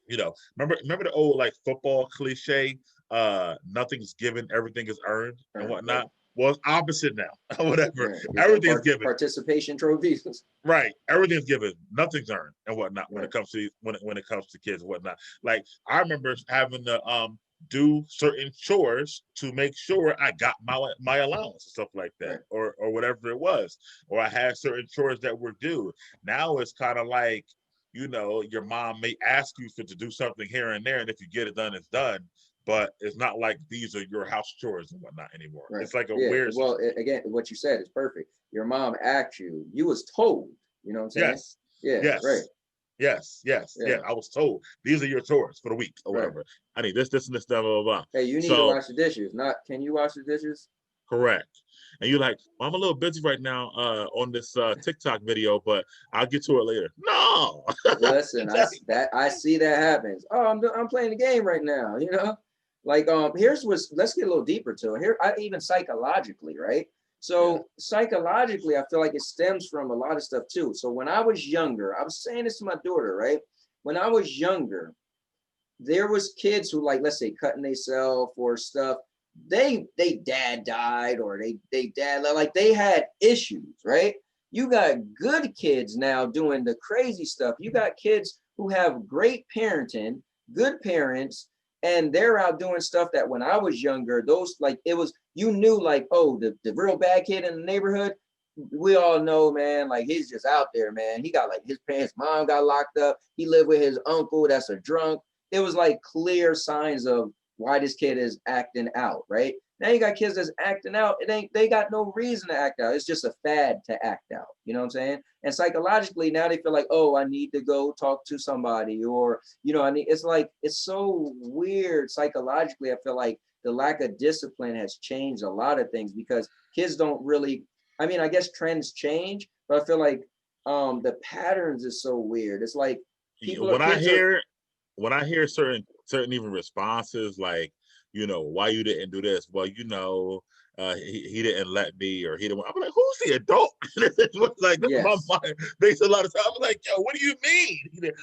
the old like football cliche, nothing's given, everything is earned and whatnot. Right. Well, it's opposite now. Whatever. Yeah. Everything's given. Participation trophies. Right. Everything's given. Nothing's earned and whatnot when it comes to when it comes to kids and whatnot. Like I remember having to do certain chores to make sure I got my allowance and stuff like that, or whatever it was. Or I had certain chores that were due. Now it's kind of like, your mom may ask you to do something here and there, and if you get it done, it's done. But it's not like these are your house chores and whatnot anymore. Right. It's like a weird. Well, again, what you said is perfect. Your mom asked you. You was told. You know what I'm saying? Yes. Yeah. Yes. Right. Yes. Yeah. I was told these are your chores for the week or whatever. I need this, and this, blah, blah, blah. Hey, you need to wash the dishes. Not, can you wash the dishes? Correct. And you're like, well, I'm a little busy right now on this TikTok video, but I'll get to it later. No. Listen, I see that happens. Oh, I'm playing the game right now. Like let's get a little deeper to it. Here, even psychologically, right? So psychologically, I feel like it stems from a lot of stuff too. So when I was younger, I was saying this to my daughter, right? When I was younger, there was kids who, like, let's say cutting themselves or stuff. They dad died, or they dad, like, they had issues, right? You got good kids now doing the crazy stuff. You got kids who have great parenting, good parents, and they're out doing stuff that when I was younger, those, like, it was, you knew, like, oh, the real bad kid in the neighborhood, we all know, man, like, he's just out there, man. He got, like, his mom got locked up. He lived with his uncle that's a drunk. It was like clear signs of why this kid is acting out, right? Now you got kids that's acting out. They got no reason to act out. It's just a fad to act out. You know what I'm saying? And psychologically, now they feel like, oh, I need to go talk to somebody, or, it's like, it's so weird psychologically. I feel like the lack of discipline has changed a lot of things, because kids don't really, I guess trends change, but I feel like the patterns is so weird. It's like when I hear certain even responses like, why you didn't do this? Well, he didn't let me, or he didn't. I'm like, who's the adult? It was like, my Yes. mind makes a lot of time. I'm like, yo, what do you mean?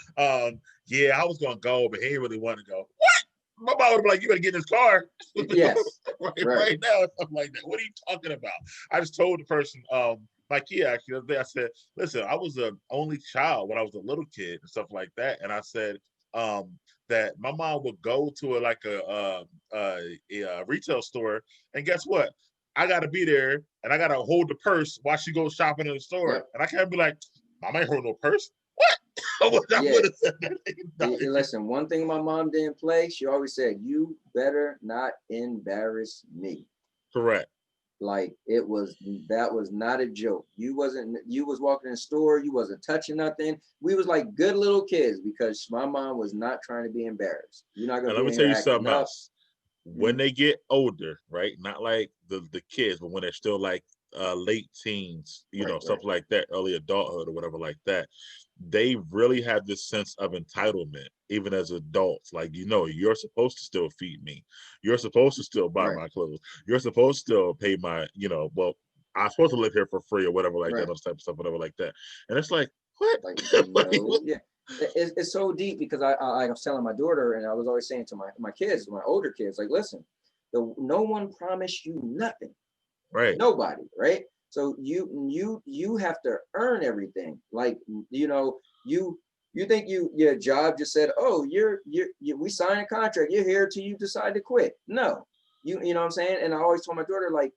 Yeah, I was gonna go, but he didn't really want to go. What? My mom would be like, you better get in this car Yes. Right. right now, or something like that. What are you talking about? I just told the person, my kid actually the other day, I said, listen, I was an only child when I was a little kid and stuff like that. And I said, that my mom would go to a retail store, and guess what? I got to be there, and I got to hold the purse while she goes shopping in the store, Yep. and I can't be like, Mom ain't hold no purse. What? I would Yeah. have said that. Listen, one thing my mom didn't play, she always said, "You better not embarrass me." Correct. Like that was not a joke. You was walking in the store, you wasn't touching nothing. We was like good little kids because my mom was not trying to be embarrassed. You're not gonna And let be me in tell here you acting something up. else. When Mhm. they get older, right? Not like the kids, but when they're still like late teens, Right, stuff right, like that, early adulthood or whatever like that, they really have this sense of entitlement, even as adults. Like, you're supposed to still feed me. You're supposed to still buy right, my clothes. You're supposed to still pay my, well, I'm supposed to live here for free or whatever like that, right. those type of stuff, whatever like that. And it's like, what? Like Like, no, yeah. It's so deep because I was telling my daughter, and I was always saying to my kids, my older kids, like, listen, no one promised you nothing. right, Nobody, right? So you have to earn everything. Like, you think your job just said, oh, we signed a contract, you're here till you decide to quit. No, you know what I'm saying? And I always told my daughter, like,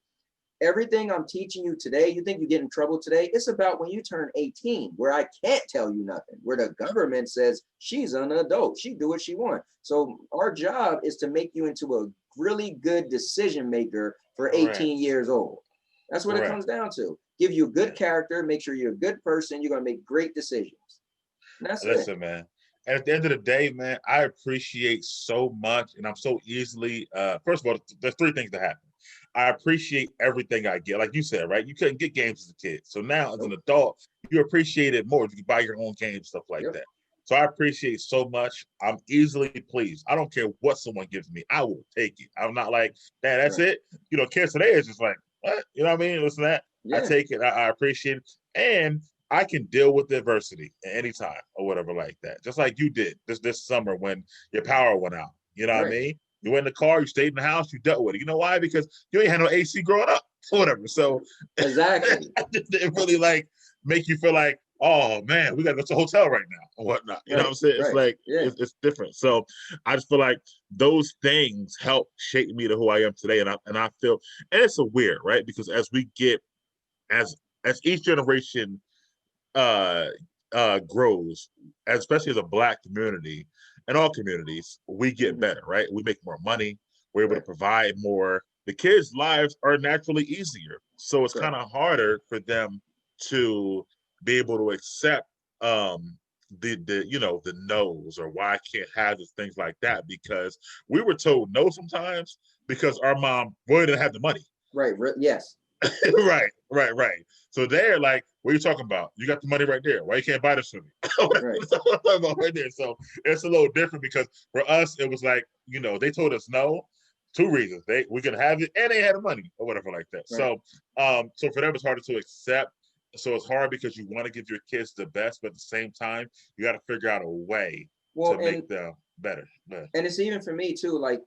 everything I'm teaching you today, you think you get in trouble today, it's about when you turn 18, where I can't tell you nothing, where the government says she's an adult, she do what she wants. So our job is to make you into a really good decision maker for 18 correct, years old. That's what it correct. comes down to. Give you a good Yeah. character, make sure you're a good person, you're going to make great decisions. And that's it. Listen, man. At the end of the day, man, I appreciate so much, and I'm so easily. First of all, there's three things that happen. I appreciate everything I get, like you said, right? You couldn't get games as a kid, so now as an Nope. adult, you appreciate it more. You can buy your own games, stuff like Yep. that. So I appreciate so much. I'm easily pleased. I don't care what someone gives me. I will take it. I'm not like, "Dad, that's Right. it." Kids today is just like, what? You know what I mean? Listen to that. I Yeah. take it. I appreciate it. And I can deal with adversity at any time or whatever like that. Just like you did this summer when your power went out. You know what I Right. mean? You went in the car, you stayed in the house, you dealt with it. You know why? Because you ain't had no AC growing up or whatever. So Exactly. it really like make you feel like, oh man, we got to go to a hotel right now or whatnot. You know what Right. I'm saying? It's Right. like Yeah. it's different. So I just feel like those things help shape me to who I am today. And I feel, and it's a weird, right? Because as we get as each generation uh grows, especially as a Black community and all communities, we get Hmm. better, right? We make more money, we're able to Right. provide more. The kids' lives are naturally easier, so it's kind Correct. of harder for them to be able to accept the no's, or why I can't have this, things like that, because we were told no sometimes because our mom really didn't have the money. Right. Yes. Right. So they're like, what are you talking about? You got the money right there. Why you can't buy this for me? Right. That's what I'm talking about right there. So it's a little different because for us, it was like, they told us no, two reasons. We could have it and they had the money or whatever like that. Right. So for them, it's harder to accept. So it's hard because you want to give your kids the best, but at the same time, you got to figure out a way Well, to make them better. and it's even for me too, like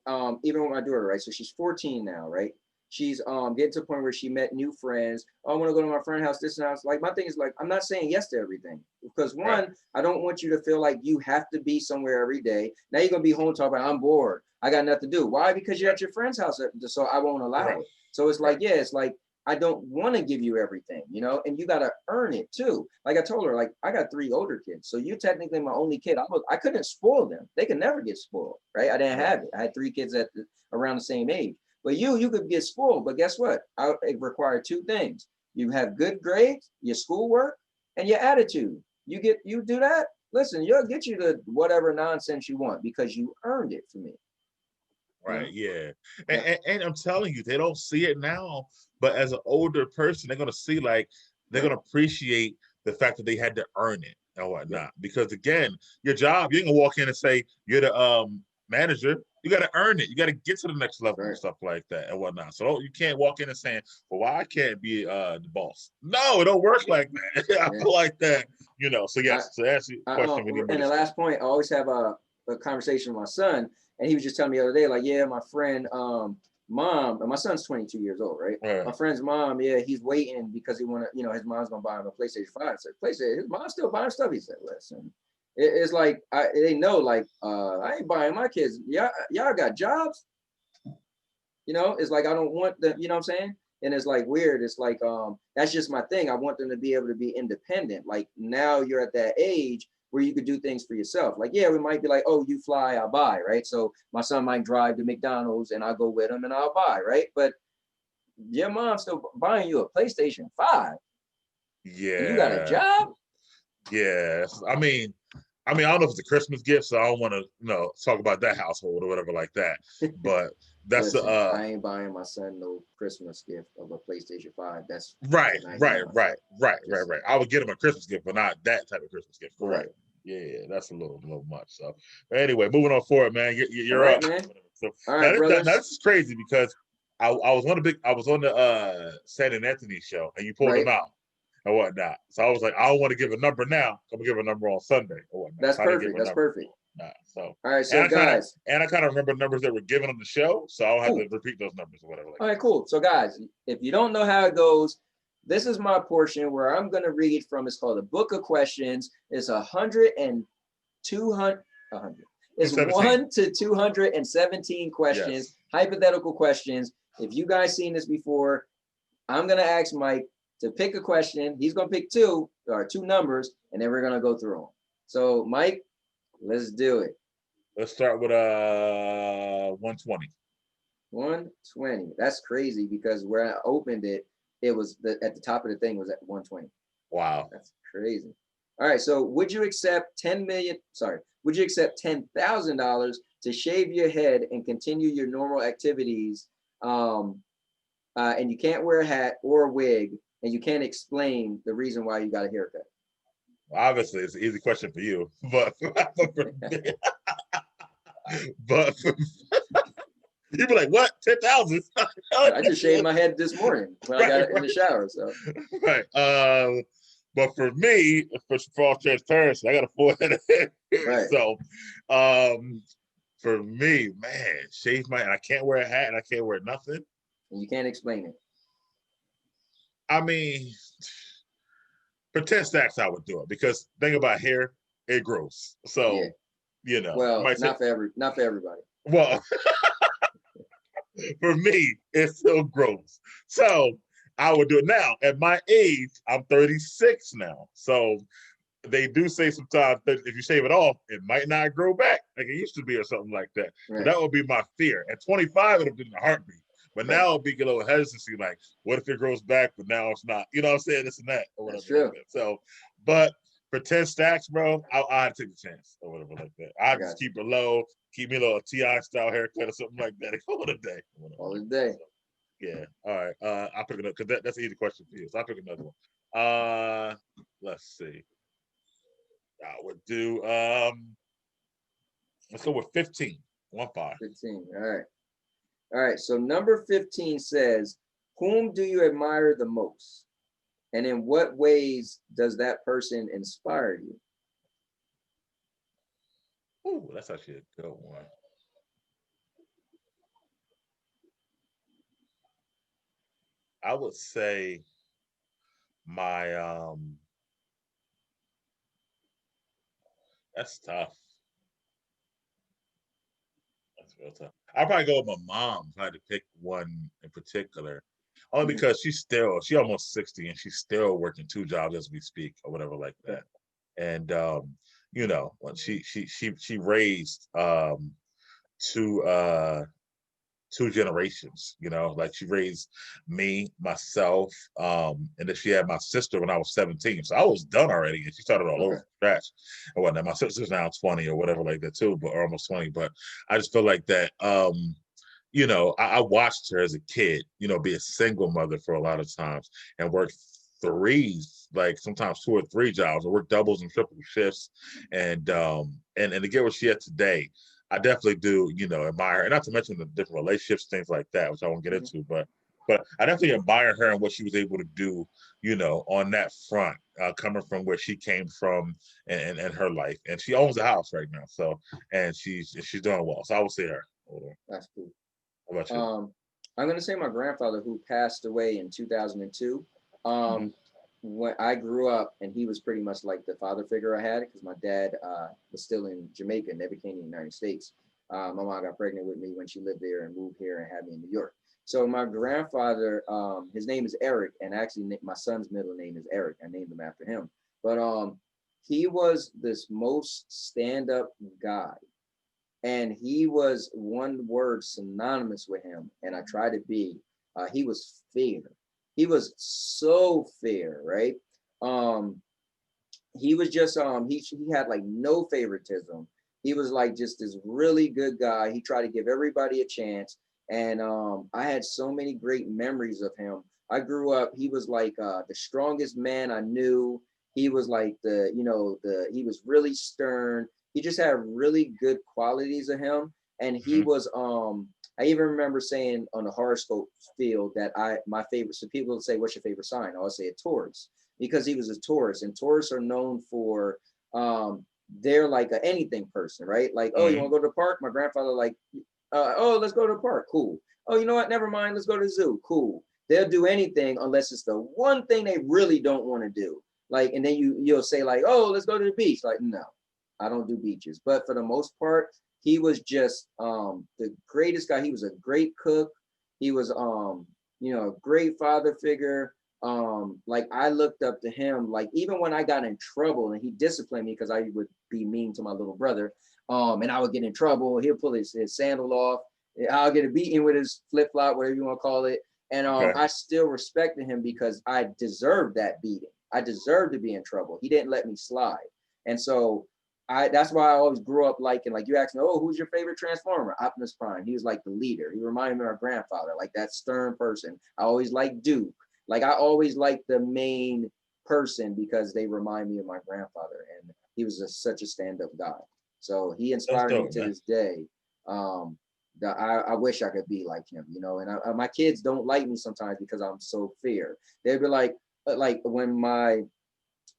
even with my daughter, right? So she's 14 now, right? She's getting to the point where she met new friends. Oh, I want to go to my friend house, this and that. Like, my thing is, like, I'm not saying yes to everything, because Right. one, I don't want you to feel like you have to be somewhere every day. Now you're gonna be home talking about, I'm bored, I got nothing to do. Why? Because you're at your friend's house, so I won't allow Right. it. So it's like, Right. yeah, it's like, I don't want to give you everything, and you got to earn it too. Like I told her, like, I got 3 older kids. So you're technically my only kid. I couldn't spoil them. They could never get spoiled, right? I didn't Right. have it. I had 3 kids around the same age. But you could get spoiled. But guess what? It required 2 things. You have good grades, your schoolwork, and your attitude. You do that, listen, you'll get you to whatever nonsense you want because you earned it for me. You Right. know? Yeah. And, Yeah. and, and I'm telling you, they don't see it now, but as an older person, they're gonna see, like, they're Right. gonna appreciate the fact that they had to earn it and Yep. whatnot. Because again, your job, you ain't gonna walk in and say you're the manager, you got to earn it. You got to get to the next level Right. and stuff like that and whatnot. So you can't walk in and saying, well, why I can't be the boss? No, it don't work like that. I feel like that, you know. So yes, so that's the question we need to and the last point, I always have a conversation with my son, and he was just telling me the other day, like, yeah, my friend mom, and my son's 22 years old, right? My friend's mom, yeah, he's waiting because he wanna, you know, his mom's gonna buy him a PlayStation 5. I said, PlayStation, his mom's still buying stuff. He said, listen, it's like they know, like, I ain't buying my kids. Y'all got jobs. You know, it's like I don't want them, you know what I'm saying? And it's like weird. It's like that's just my thing. I want them to be able to be independent. Like now you're at that age where you could do things for yourself. Like, yeah, we might be like, oh, you fly, I'll buy, right? So my son might drive to McDonald's and I'll go with him and I'll buy, right? But your mom's still buying you a PlayStation 5. Yeah. And you got a job? Yeah. I don't know if it's a Christmas gift, so I don't want to, you know, talk about that household or whatever like that. But that's listen, I ain't buying my son no Christmas gift of a PlayStation 5. That's right. I would get him a Christmas gift, but not that type of Christmas gift. Correct. Right. Yeah, that's a little much. So anyway, moving on forward, man. You're right, up, man. So all right, now this is crazy because I was on the San Anthony show and you pulled him out and whatnot. So I was like, I don't want to give a number now. I'm gonna give a number on Sunday or whatnot. That's perfect. That's perfect. So all right, so guys, I kind of remember numbers that were given on the show, so I'll have to repeat those numbers or whatever. All right, cool. So guys, if you don't know how it goes, this is my portion where I'm gonna read from. It's called a book of questions. It's 100 and 200. It's 1 to 217 questions, hypothetical questions. If you guys seen this before, I'm gonna ask Mike to pick a question. He's gonna pick two numbers, and then we're gonna go through them. So Mike, let's do it. Let's start with 120. 120. That's crazy because where I opened it, it was at the top of the thing was at 120. Wow. That's crazy. All right. So would you accept would you accept $10,000 to shave your head and continue your normal activities? And you can't wear a hat or a wig, and you can't explain the reason why you got a haircut. Obviously, it's an easy question for you, but but you'd be like, "What? 10,000?" I just shaved my head this morning when I got it in the shower. So right. But for me, for all transparency, I got a full head of hair. Right. So, for me, man, shave my, and I can't wear a hat and I can't wear nothing. And you can't explain it. I mean, for 10 stacks, I would do it because think about hair, it grows. So, you know, well, not for everybody. Well, for me, it still grows. So I would do it now. At my age, I'm 36 now. So they do say sometimes that if you shave it off, it might not grow back like it used to be or something like that. Right. So that would be my fear. At 25, it would have been a heartbeat. But now it'll be a little hesitancy, like, what if it grows back, but now it's not? You know what I'm saying? This and that, or whatever. That's true. Like that. So, but for 10 stacks, bro, I'd take a chance, or whatever like that. I'd just keep it low, keep me a little T.I. style haircut or something like that. Call it a day. All day. So, yeah. All right. I'll pick it up because that's an easy question for you. So I'll pick another one. Let's see. I would do, let's go with 15. 1-5. 15. All right. All right, so number 15 says, whom do you admire the most? And in what ways does that person inspire you? Oh, that's actually a good one. I would say my, that's tough. That's real tough. I'll probably go with my mom if I had to pick one in particular. Only because she's almost 60 and she's still working 2 jobs as we speak or whatever like that. And you know, when she raised 2 generations, you know, like she raised me, myself, and then she had my sister when I was 17. So I was done already and she started all over from scratch and whatnot. My sister's now 20 or whatever like that too, or almost 20. But I just feel like that, you know, I watched her as a kid, you know, be a single mother for a lot of times and work 3, like sometimes 2 or 3 jobs, or work doubles and triple shifts, and to get what she had today, I definitely do, you know, admire her. And not to mention the different relationships, things like that, which I won't get into, but I definitely admire her and what she was able to do, you know, on that front, coming from where she came from and her life. And she owns a house right now. So, and she's doing well. So I would say her. Hold on. That's cool. How about you? I'm gonna say my grandfather, who passed away in 2002. When I grew up, and he was pretty much like the father figure I had, because my dad was still in Jamaica, never came to the United States. My mom got pregnant with me when she lived there and moved here and had me in New York. So my grandfather, his name is Eric, and actually my son's middle name is Eric. I named him after him. But he was this most stand-up guy, and he was one word synonymous with him, and I try to be. He was fair. He was so fair, right? He was just he had like no favoritism. He was like just this really good guy. He tried to give everybody a chance, and I had so many great memories of him. I grew up. He was like the strongest man I knew. He was like he was really stern. He just had really good qualities of him, and he was I even remember saying on the horoscope field that my favorite. So people would say, "What's your favorite sign?" I would say a Taurus, because he was a Taurus, and Taurus are known for they're like a anything person, right? Like, oh, you want to go to the park? My grandfather like, oh, let's go to the park. Cool. Oh, you know what? Never mind. Let's go to the zoo. Cool. They'll do anything unless it's the one thing they really don't want to do. Like, and then you'll say like, oh, let's go to the beach. Like, no, I don't do beaches. But for the most part, he was just the greatest guy. He was a great cook. He was a great father figure. Like I looked up to him, like even when I got in trouble and he disciplined me because I would be mean to my little brother, and I would get in trouble. He'll pull his sandal off. I'll get a beating with his flip flop, whatever you want to call it. And I still respected him because I deserved that beating. I deserved to be in trouble. He didn't let me slide. And so that's why I always grew up liking, like you asked me, oh, who's your favorite Transformer? Optimus Prime. He was like the leader. He reminded me of my grandfather, like that stern person. I always liked Duke. Like I always liked the main person because they remind me of my grandfather, and he was such a stand-up guy. So he inspired me to this day. That I wish I could be like him, and my kids don't like me sometimes because I'm so fair. They'd be like when my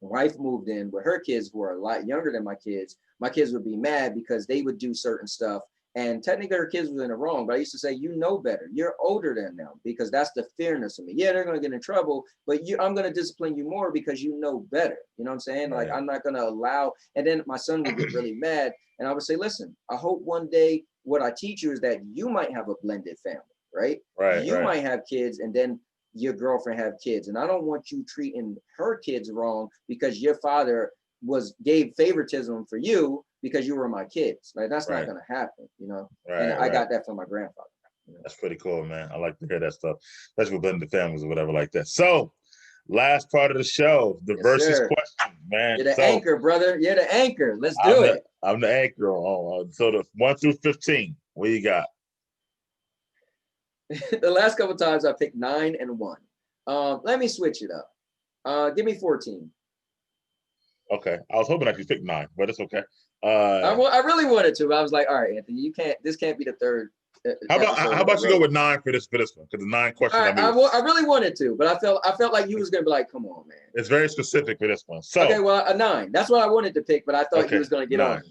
wife moved in with her kids who were a lot younger than my kids would be mad because they would do certain stuff. And technically her kids were in the wrong, but I used to say, you know better. You're older than them, because that's the fairness of me. Yeah, they're going to get in trouble, but I'm going to discipline you more because you know better. You know what I'm saying? Right. Like, I'm not going to allow. And then my son would get really mad. And I would say, listen, I hope one day what I teach you is that you might have a blended family, right? You might have kids, and then your girlfriend have kids. And I don't want you treating her kids wrong because your father gave favoritism for you because you were my kids. Like that's not gonna happen, and I got that from my grandfather. That's pretty cool, man. I like to hear that stuff, especially with blended families or whatever like that. So last part of the show, the versus question, man. You're the anchor, brother. You're the anchor. Let's do it. I'm the anchor. So the 1 through 15, what you got? The last couple of times I picked 9 and 1. Let me switch it up. Give me 14. Okay, I was hoping I could pick 9, but it's okay. I really wanted to. But I was like, all right, Anthony, this can't be the third. How about you go with 9 for this one? Because the 9 questions. Right, I really wanted to, but I felt like you was gonna be like, come on, man. It's very specific for this one. So okay, well, a 9. That's what I wanted to pick, but I thought you was gonna get 9. On.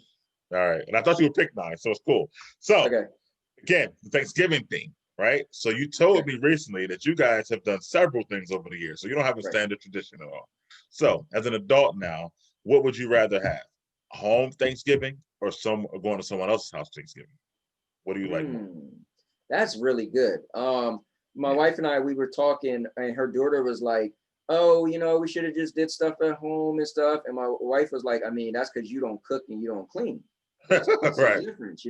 All right, and I thought you would pick 9, so it's cool. So again, the Thanksgiving theme, right? So you told me recently that you guys have done several things over the years, so you don't have a standard tradition at all. So as an adult now, what would you rather have? Home Thanksgiving or going to someone else's house Thanksgiving? What do you like more? That's really good. My wife and I, we were talking, and her daughter was like, oh, we should have just did stuff at home and stuff. And my wife was like, I mean, that's because you don't cook and you don't clean. That's the difference,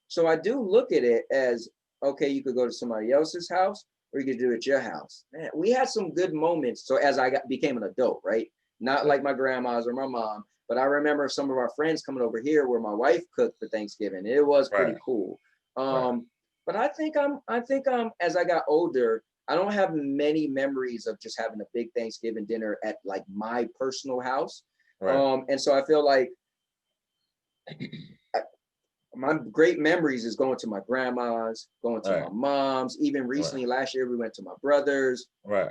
So I do look at it as, okay, you could go to somebody else's house or you could do it at your house. Man, we had some good moments. So as I became an adult, right? Not like my grandma's or my mom, but I remember some of our friends coming over here where my wife cooked for Thanksgiving. It was pretty cool. But I think as I got older, I don't have many memories of just having a big Thanksgiving dinner at like my personal house. And so I feel like my great memories is going to my grandma's, going to my Right. mom's. Even recently, last year, we went to my brother's. Right.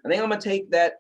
I think I'm gonna take that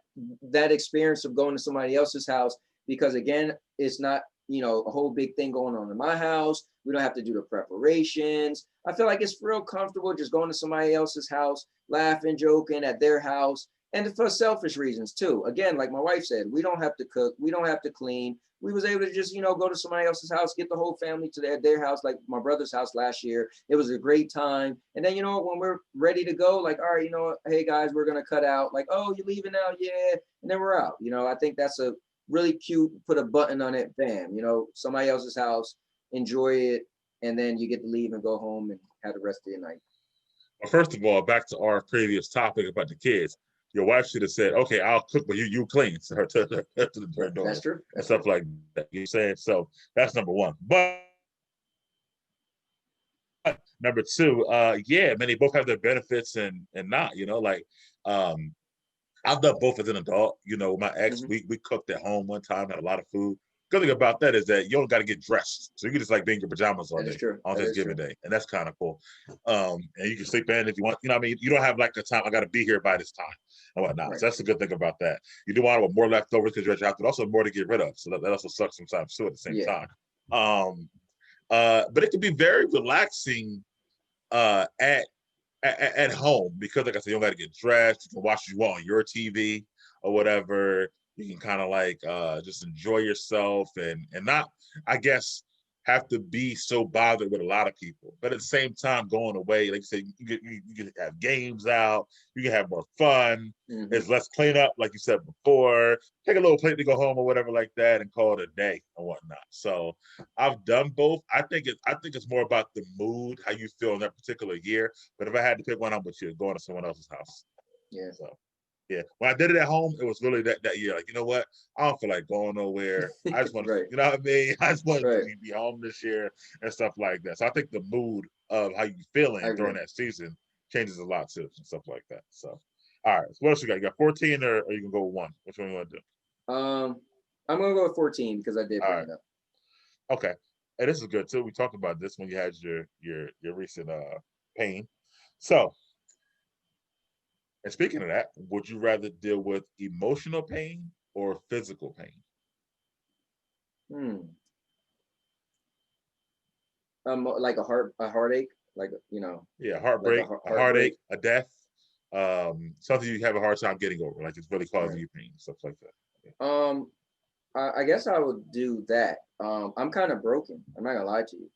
experience of going to somebody else's house, because again, it's not, you know, a whole big thing going on in my house. We don't have to do the preparations. I feel like it's real comfortable just going to somebody else's house, laughing, joking at their house, and for selfish reasons too. Again, like my wife said, we don't have to cook, we don't have to clean. We was able to just, you know, go to somebody else's house, get the whole family to their house, like my brother's house last year. It was a great time. And then, you know, when we're ready to go, like, all right, you know what, hey guys, we're gonna cut out. Like, oh, you leaving now? Yeah. And then we're out. You know, I think that's a really cute, put a button on it, bam, you know, somebody else's house, enjoy it, and then you get to leave and go home and have the rest of your night. Well, first of all, back to our previous topic about the kids. Your wife should have said, "Okay, I'll cook, but you clean." To her, to her daughter, That's true. and stuff like that. You saying so? That's number one. But number two, yeah, man, they both have their benefits and not. You know, like I've done both as an adult. You know, my ex, Mhm. we cooked at home one time, had a lot of food. Good thing about that is that you don't got to get dressed, so you can just like be in your pajamas all That is day true. on That is Thanksgiving true. Day, and that's kind of cool. And you can sleep in if you want. You know, what I mean, you don't have like a time. I got to be here by this time and whatnot. Right. So that's the good thing about that. You do want more leftovers because you're at your house, but also more to get rid of. So that also sucks sometimes too. At the same Yeah. time, but it can be very relaxing at at home because, like I said, you don't got to get dressed. You can watch what you want on your TV or whatever. You can kind of like just enjoy yourself and not, I guess, have to be so bothered with a lot of people. But at the same time, going away, like you said, you can have games out. You can have more fun. Mhm. It's less cleanup, like you said before. Take a little plate to go home or whatever like that, and call it a day or whatnot. So I've done both. I think it's more about the mood, how you feel in that particular year. But if I had to pick one, I'm with you, going to someone else's house. Yeah. So yeah, when I did it at home, it was really that year. Like, you know what? I don't feel like going nowhere. I just want to, Right. you know what I mean? I just want to Right. be home this year and stuff like that. So I think the mood of how you I feeling during agree. that season changes a lot too, and stuff like that. So, all right. So what else you got? You got 14, or you can go with one? Which one you want to do? I'm gonna go with 14 because I did All bring right. it up. Okay. And this is good too. We talked about this when you had your recent pain. So, and speaking of that, would you rather deal with emotional pain or physical pain? Hmm. Like a heartache, like, you know, Yeah, like a heartbreak, a heartbreak. heartache, a death, something you have a hard time getting over, like it's really causing Right. you pain, stuff like that. Yeah. Um, I guess I would do that. I'm kind of broken. I'm not gonna lie to you.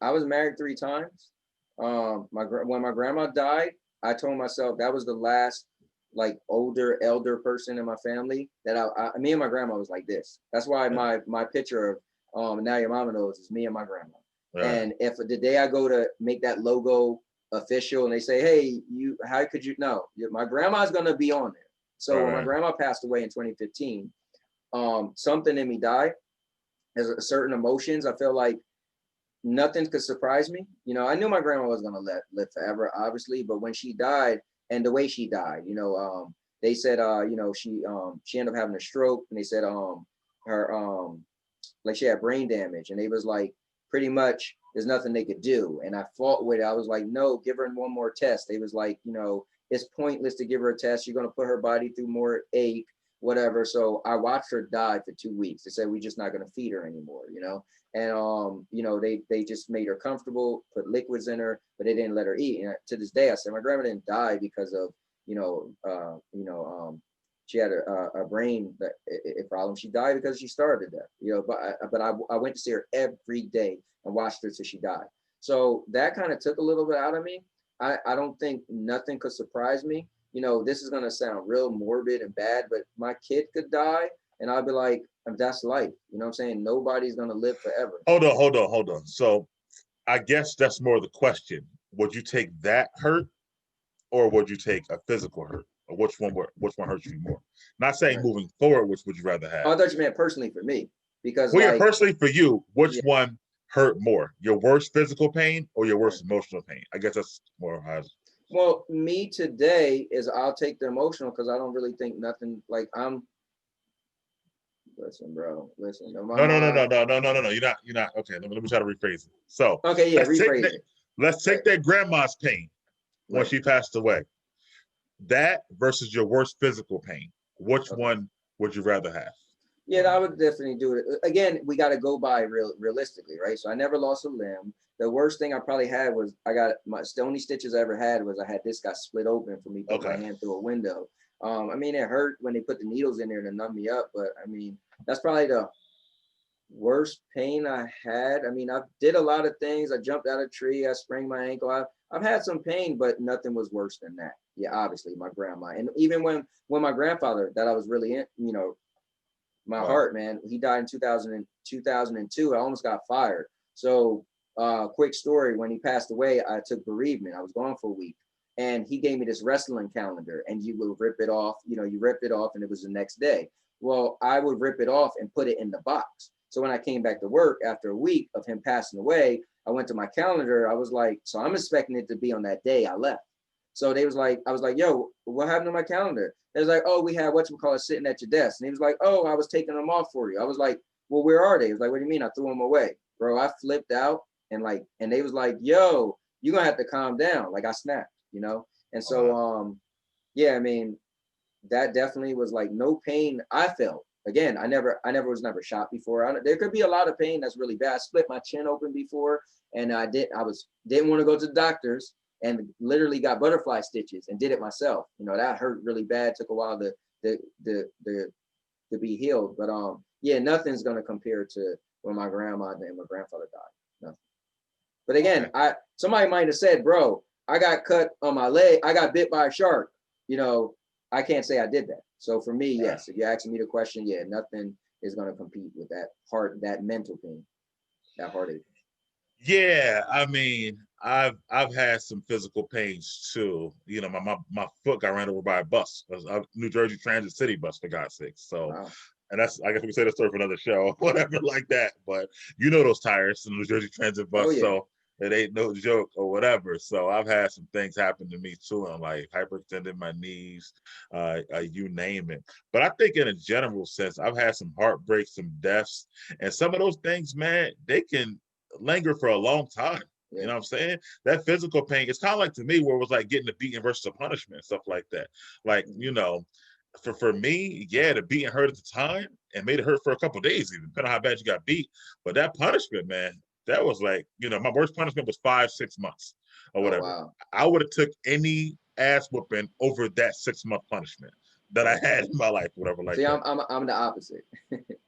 I was married 3 times. When my grandma died, I told myself that was the last like older elder person in my family that me and my grandma was like this. That's why Yeah. my picture of Now Your Mama Knows is me and my grandma. Right, And if the day I go to make that logo official and they say, hey, how could you know? My grandma's gonna be on there. So right, when my right, grandma passed away in 2015, something in me died. There's certain emotions. I feel like nothing could surprise me. You know, I knew my grandma was gonna live forever, obviously, but when she died and the way she died, you know, they said, you know, she ended up having a stroke, and they said, her, like she had brain damage, and they was like, pretty much, there's nothing they could do. And I fought with it. I was like, no, give her one more test. They was like, you know, it's pointless to give her a test. You're gonna put her body through more ache, whatever. So I watched her die for 2 weeks. They said we're just not gonna feed her anymore, you know. And you know, they just made her comfortable, put liquids in her, but they didn't let her eat. And to this day, I said my grandma didn't die because of, she had a brain problem. She died because she starved to death. You know, but I went to see her every day and watched her till she died. So that kind of took a little bit out of me. I don't think nothing could surprise me. You know, this is gonna sound real morbid and bad, but my kid could die, and I'd be like, that's life. You know what I'm saying? Nobody's gonna live forever. hold on. So I guess that's more the question. Would you take that hurt, or would you take a physical hurt? Or which one hurts you more? Not saying Right. moving forward, which would you rather Oh, have? I thought you meant personally for me, because Well, yeah, like, personally for you, which yeah, one hurt more? Your worst physical pain or your right. worst emotional pain? I guess that's more how. Well, me today is I'll take the emotional because I don't really think nothing like Listen, bro. Listen, my No, no, no, no, mom. no, no, no, no, no. You're not. Okay, let me try to rephrase it. So Okay, yeah, let's take rephrase that. it. Let's take Right, that grandma's pain when right. she passed away. That versus your worst physical pain. Which Okay. one would you rather have? Yeah, I would definitely do it. Again, we got to go by realistically, right? So I never lost a limb. The worst thing I probably had was the only stitches I ever had was I had this got split open for me putting my Okay. hand through a window. I mean, it hurt when they put the needles in there to numb me up, but I mean, that's probably the worst pain I had. I mean, I did a lot of things. I jumped out of a tree. I sprained my ankle. I've had some pain, but nothing was worse than that. Yeah, obviously my grandma, and even when my grandfather that I was really in, my Right. heart, man, he died in 2002. I almost got fired. So, quick story: when he passed away, I took bereavement. I was gone for a week, and he gave me this wrestling calendar, and you would rip it off. You ripped it off, and it was the next day. Well, I would rip it off and put it in the box. So when I came back to work after a week of him passing away, I went to my calendar. I was like, so I'm expecting it to be on that day I left. So I was like, yo, what happened to my calendar? They was like, oh, we had whatchamacallit sitting at your desk. And he was like, oh, I was taking them off for you. I was like, well, where are they? He was like, what do you mean? I threw them away. Bro, I flipped out and they was like, yo, you're gonna have to calm down. Like I snapped. And so Wow. yeah, I mean, that definitely was like no pain I felt. Again, I was never shot before. There could be a lot of pain that's really bad. I split my chin open before, and didn't want to go to the doctors, and literally got butterfly stitches and did it myself. That hurt really bad. Took a while to be healed, but yeah, nothing's gonna compare to when my grandma and my grandfather died. Nothing. But again, Okay. somebody might have said, bro, I got cut on my leg. I got bit by a shark. I can't say I did that. So for me, Right. yes, if you're asking me the question, yeah, nothing is going to compete with that mental pain, that heartache. Yeah, I mean, I've had some physical pains too. My foot got ran over by a bus, a New Jersey Transit City bus, for God's sake. So, Wow. and I guess we can say that story for another show, whatever like that. But those tires in the New Jersey Transit Oh bus, yeah. so it ain't no joke or whatever. So I've had some things happen to me too, and like hyperextended my knees, you name it. But I think in a general sense, I've had some heartbreaks, some deaths, and some of those things, man, they can linger for a long time. Yeah. You know what I'm saying? That physical pain, it's kind of like to me where it was like getting the beating versus a punishment and stuff like that. Like, for me, yeah, the beating hurt at the time and made it hurt for a couple of days, even depending on how bad you got beat. But that punishment, man, that was like, my worst punishment was 5-6 months or Oh whatever. wow. I would have took any ass whooping over that 6-month punishment that I Right. had in my life, whatever like See, that. I'm the opposite.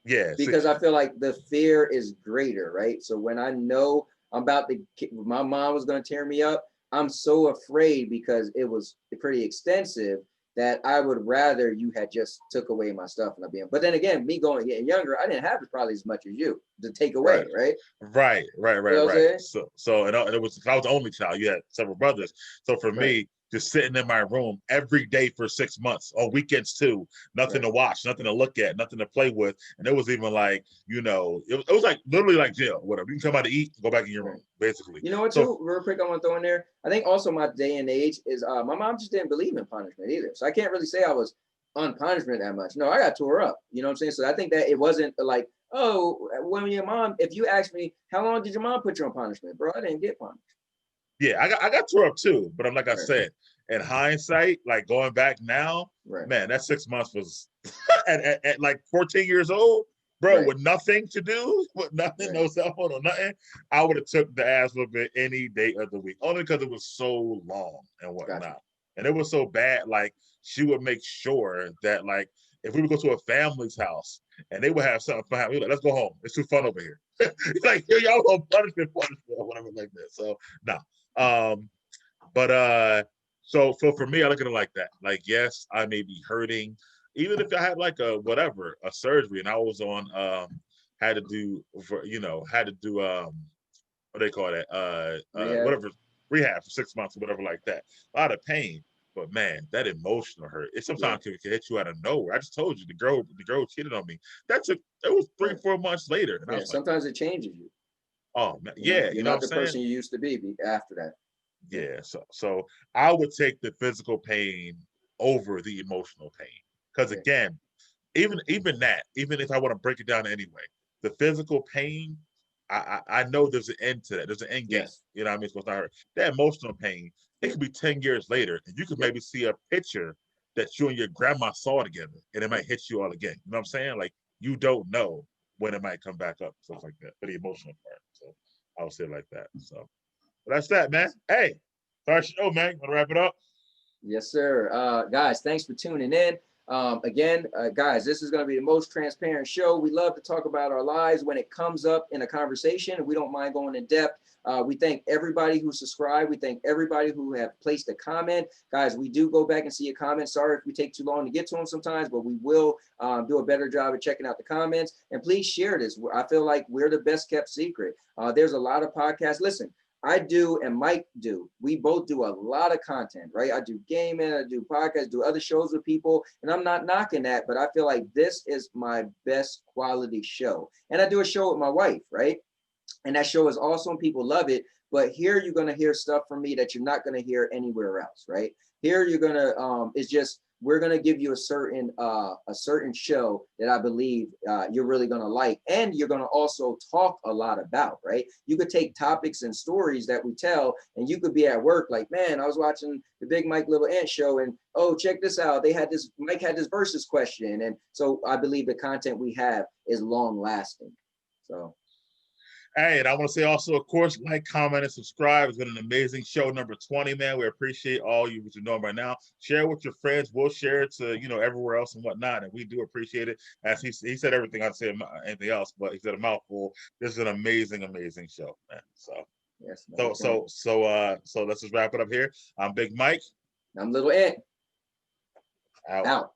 Yeah. See, Because I feel like the fear is greater, right? So when I know my mom was going to tear me up, I'm so afraid because it was pretty extensive that I would rather you had just took away my stuff and I'd be. But then again, me getting younger, I didn't have probably as much as you to take away, right. right? Right, right, You right, know what I'm right. saying? So and it was, I was the only child. You had several brothers. So for Right, me, just sitting in my room every day for 6 months, on weekends too, nothing right. to watch, nothing to look at, nothing to play with, and it was even like, it was like literally like jail. Whatever, you can come out to eat, go back in your Right. room, basically. You know what, So too, real quick, I want to throw in there. I think also my day and age is my mom just didn't believe in punishment either. So I can't really say I was on punishment that much. No, I got tore up. You know what I'm saying? So I think that it wasn't like, oh, when your mom, if you ask me, how long did your mom put you on punishment? Bro, I didn't get punished. yeah, I got tore up too, but I'm like I Right, said, in hindsight, like going back now, right, man, that 6 months was at like 14 years old, bro, right, with nothing to do, with nothing, right. no cell phone or nothing. I would have took the ass whooping any day of the week, only because it was so long and Gotcha. whatnot, and it was so bad. Like she would make sure that like if we would go to a family's house and they would have something fun, we like, let's go home. It's too fun over here. Like y'all gonna punishment or whatever like that. So no. But so for me, I look at it like that. Like, yes, I may be hurting, even if I had like a surgery, and I was on had to do what they call that Rehab. whatever, rehab for 6 months or whatever like that. A lot of pain. But man, that emotional hurt. It Yeah, sometimes can hit you out of nowhere. I just told you the girl cheated on me. It was three, right. 4 months later. And I Yeah, was like, sometimes it changes you. oh man, yeah, You're you know what not I'm the saying? person you used to be after that. Yeah, Yeah, so I would take the physical pain over the emotional pain. Because yeah, again, even if I want to break it down anyway, the physical pain, I know there's an end to that. There's an end game. Yes. You know what I mean? It's supposed to hurt. That emotional pain, it could be 10 years later, and you could maybe see a picture that you and your grandma saw together, and it might hit you all again. You know what I'm saying? Like, you don't know when it might come back up, stuff like that, for the emotional part. So I would say it like that. So, but that's that, man. Hey, our show, man. Want to wrap it up? Yes, sir. Guys, thanks for tuning in. Again, guys, this is going to be the most transparent show. We love to talk about our lives when it comes up in a conversation. We don't mind going in depth. We thank everybody who subscribed. We thank everybody who have placed a comment. Guys, we do go back and see your comments. Sorry if we take too long to get to them sometimes, but we will do a better job of checking out the comments. And please share this. I feel like we're the best kept secret. There's a lot of podcasts. Listen, I do and Mike do. We both do a lot of content, right? I do gaming, I do podcasts, do other shows with people, and I'm not knocking that, but I feel like this is my best quality show. And I do a show with my wife, right? And that show is awesome. People love it. But here you're going to hear stuff from me that you're not going to hear anywhere else, right? Here you're going to, it's just, we're going to give you a certain show that I believe you're really going to like. And you're going to also talk a lot about, right? You could take topics and stories that we tell, and you could be at work like, man, I was watching the Big Mike.LittleAnt show, and oh, check this out. Mike had this versus question. And so I believe the content we have is long lasting. So. Hey, and I want to say also, of course, like, comment, and subscribe. It's been an amazing show, number 20, man. We appreciate all you what you're doing right now. Share with your friends. We'll share it to, everywhere else and whatnot. And we do appreciate it. As he said everything, I'd say anything else, but he said a mouthful. This is an amazing, amazing show, man. So, yes, man, so let's just wrap it up here. I'm Big Mike. I'm Little Ant. Out. Out.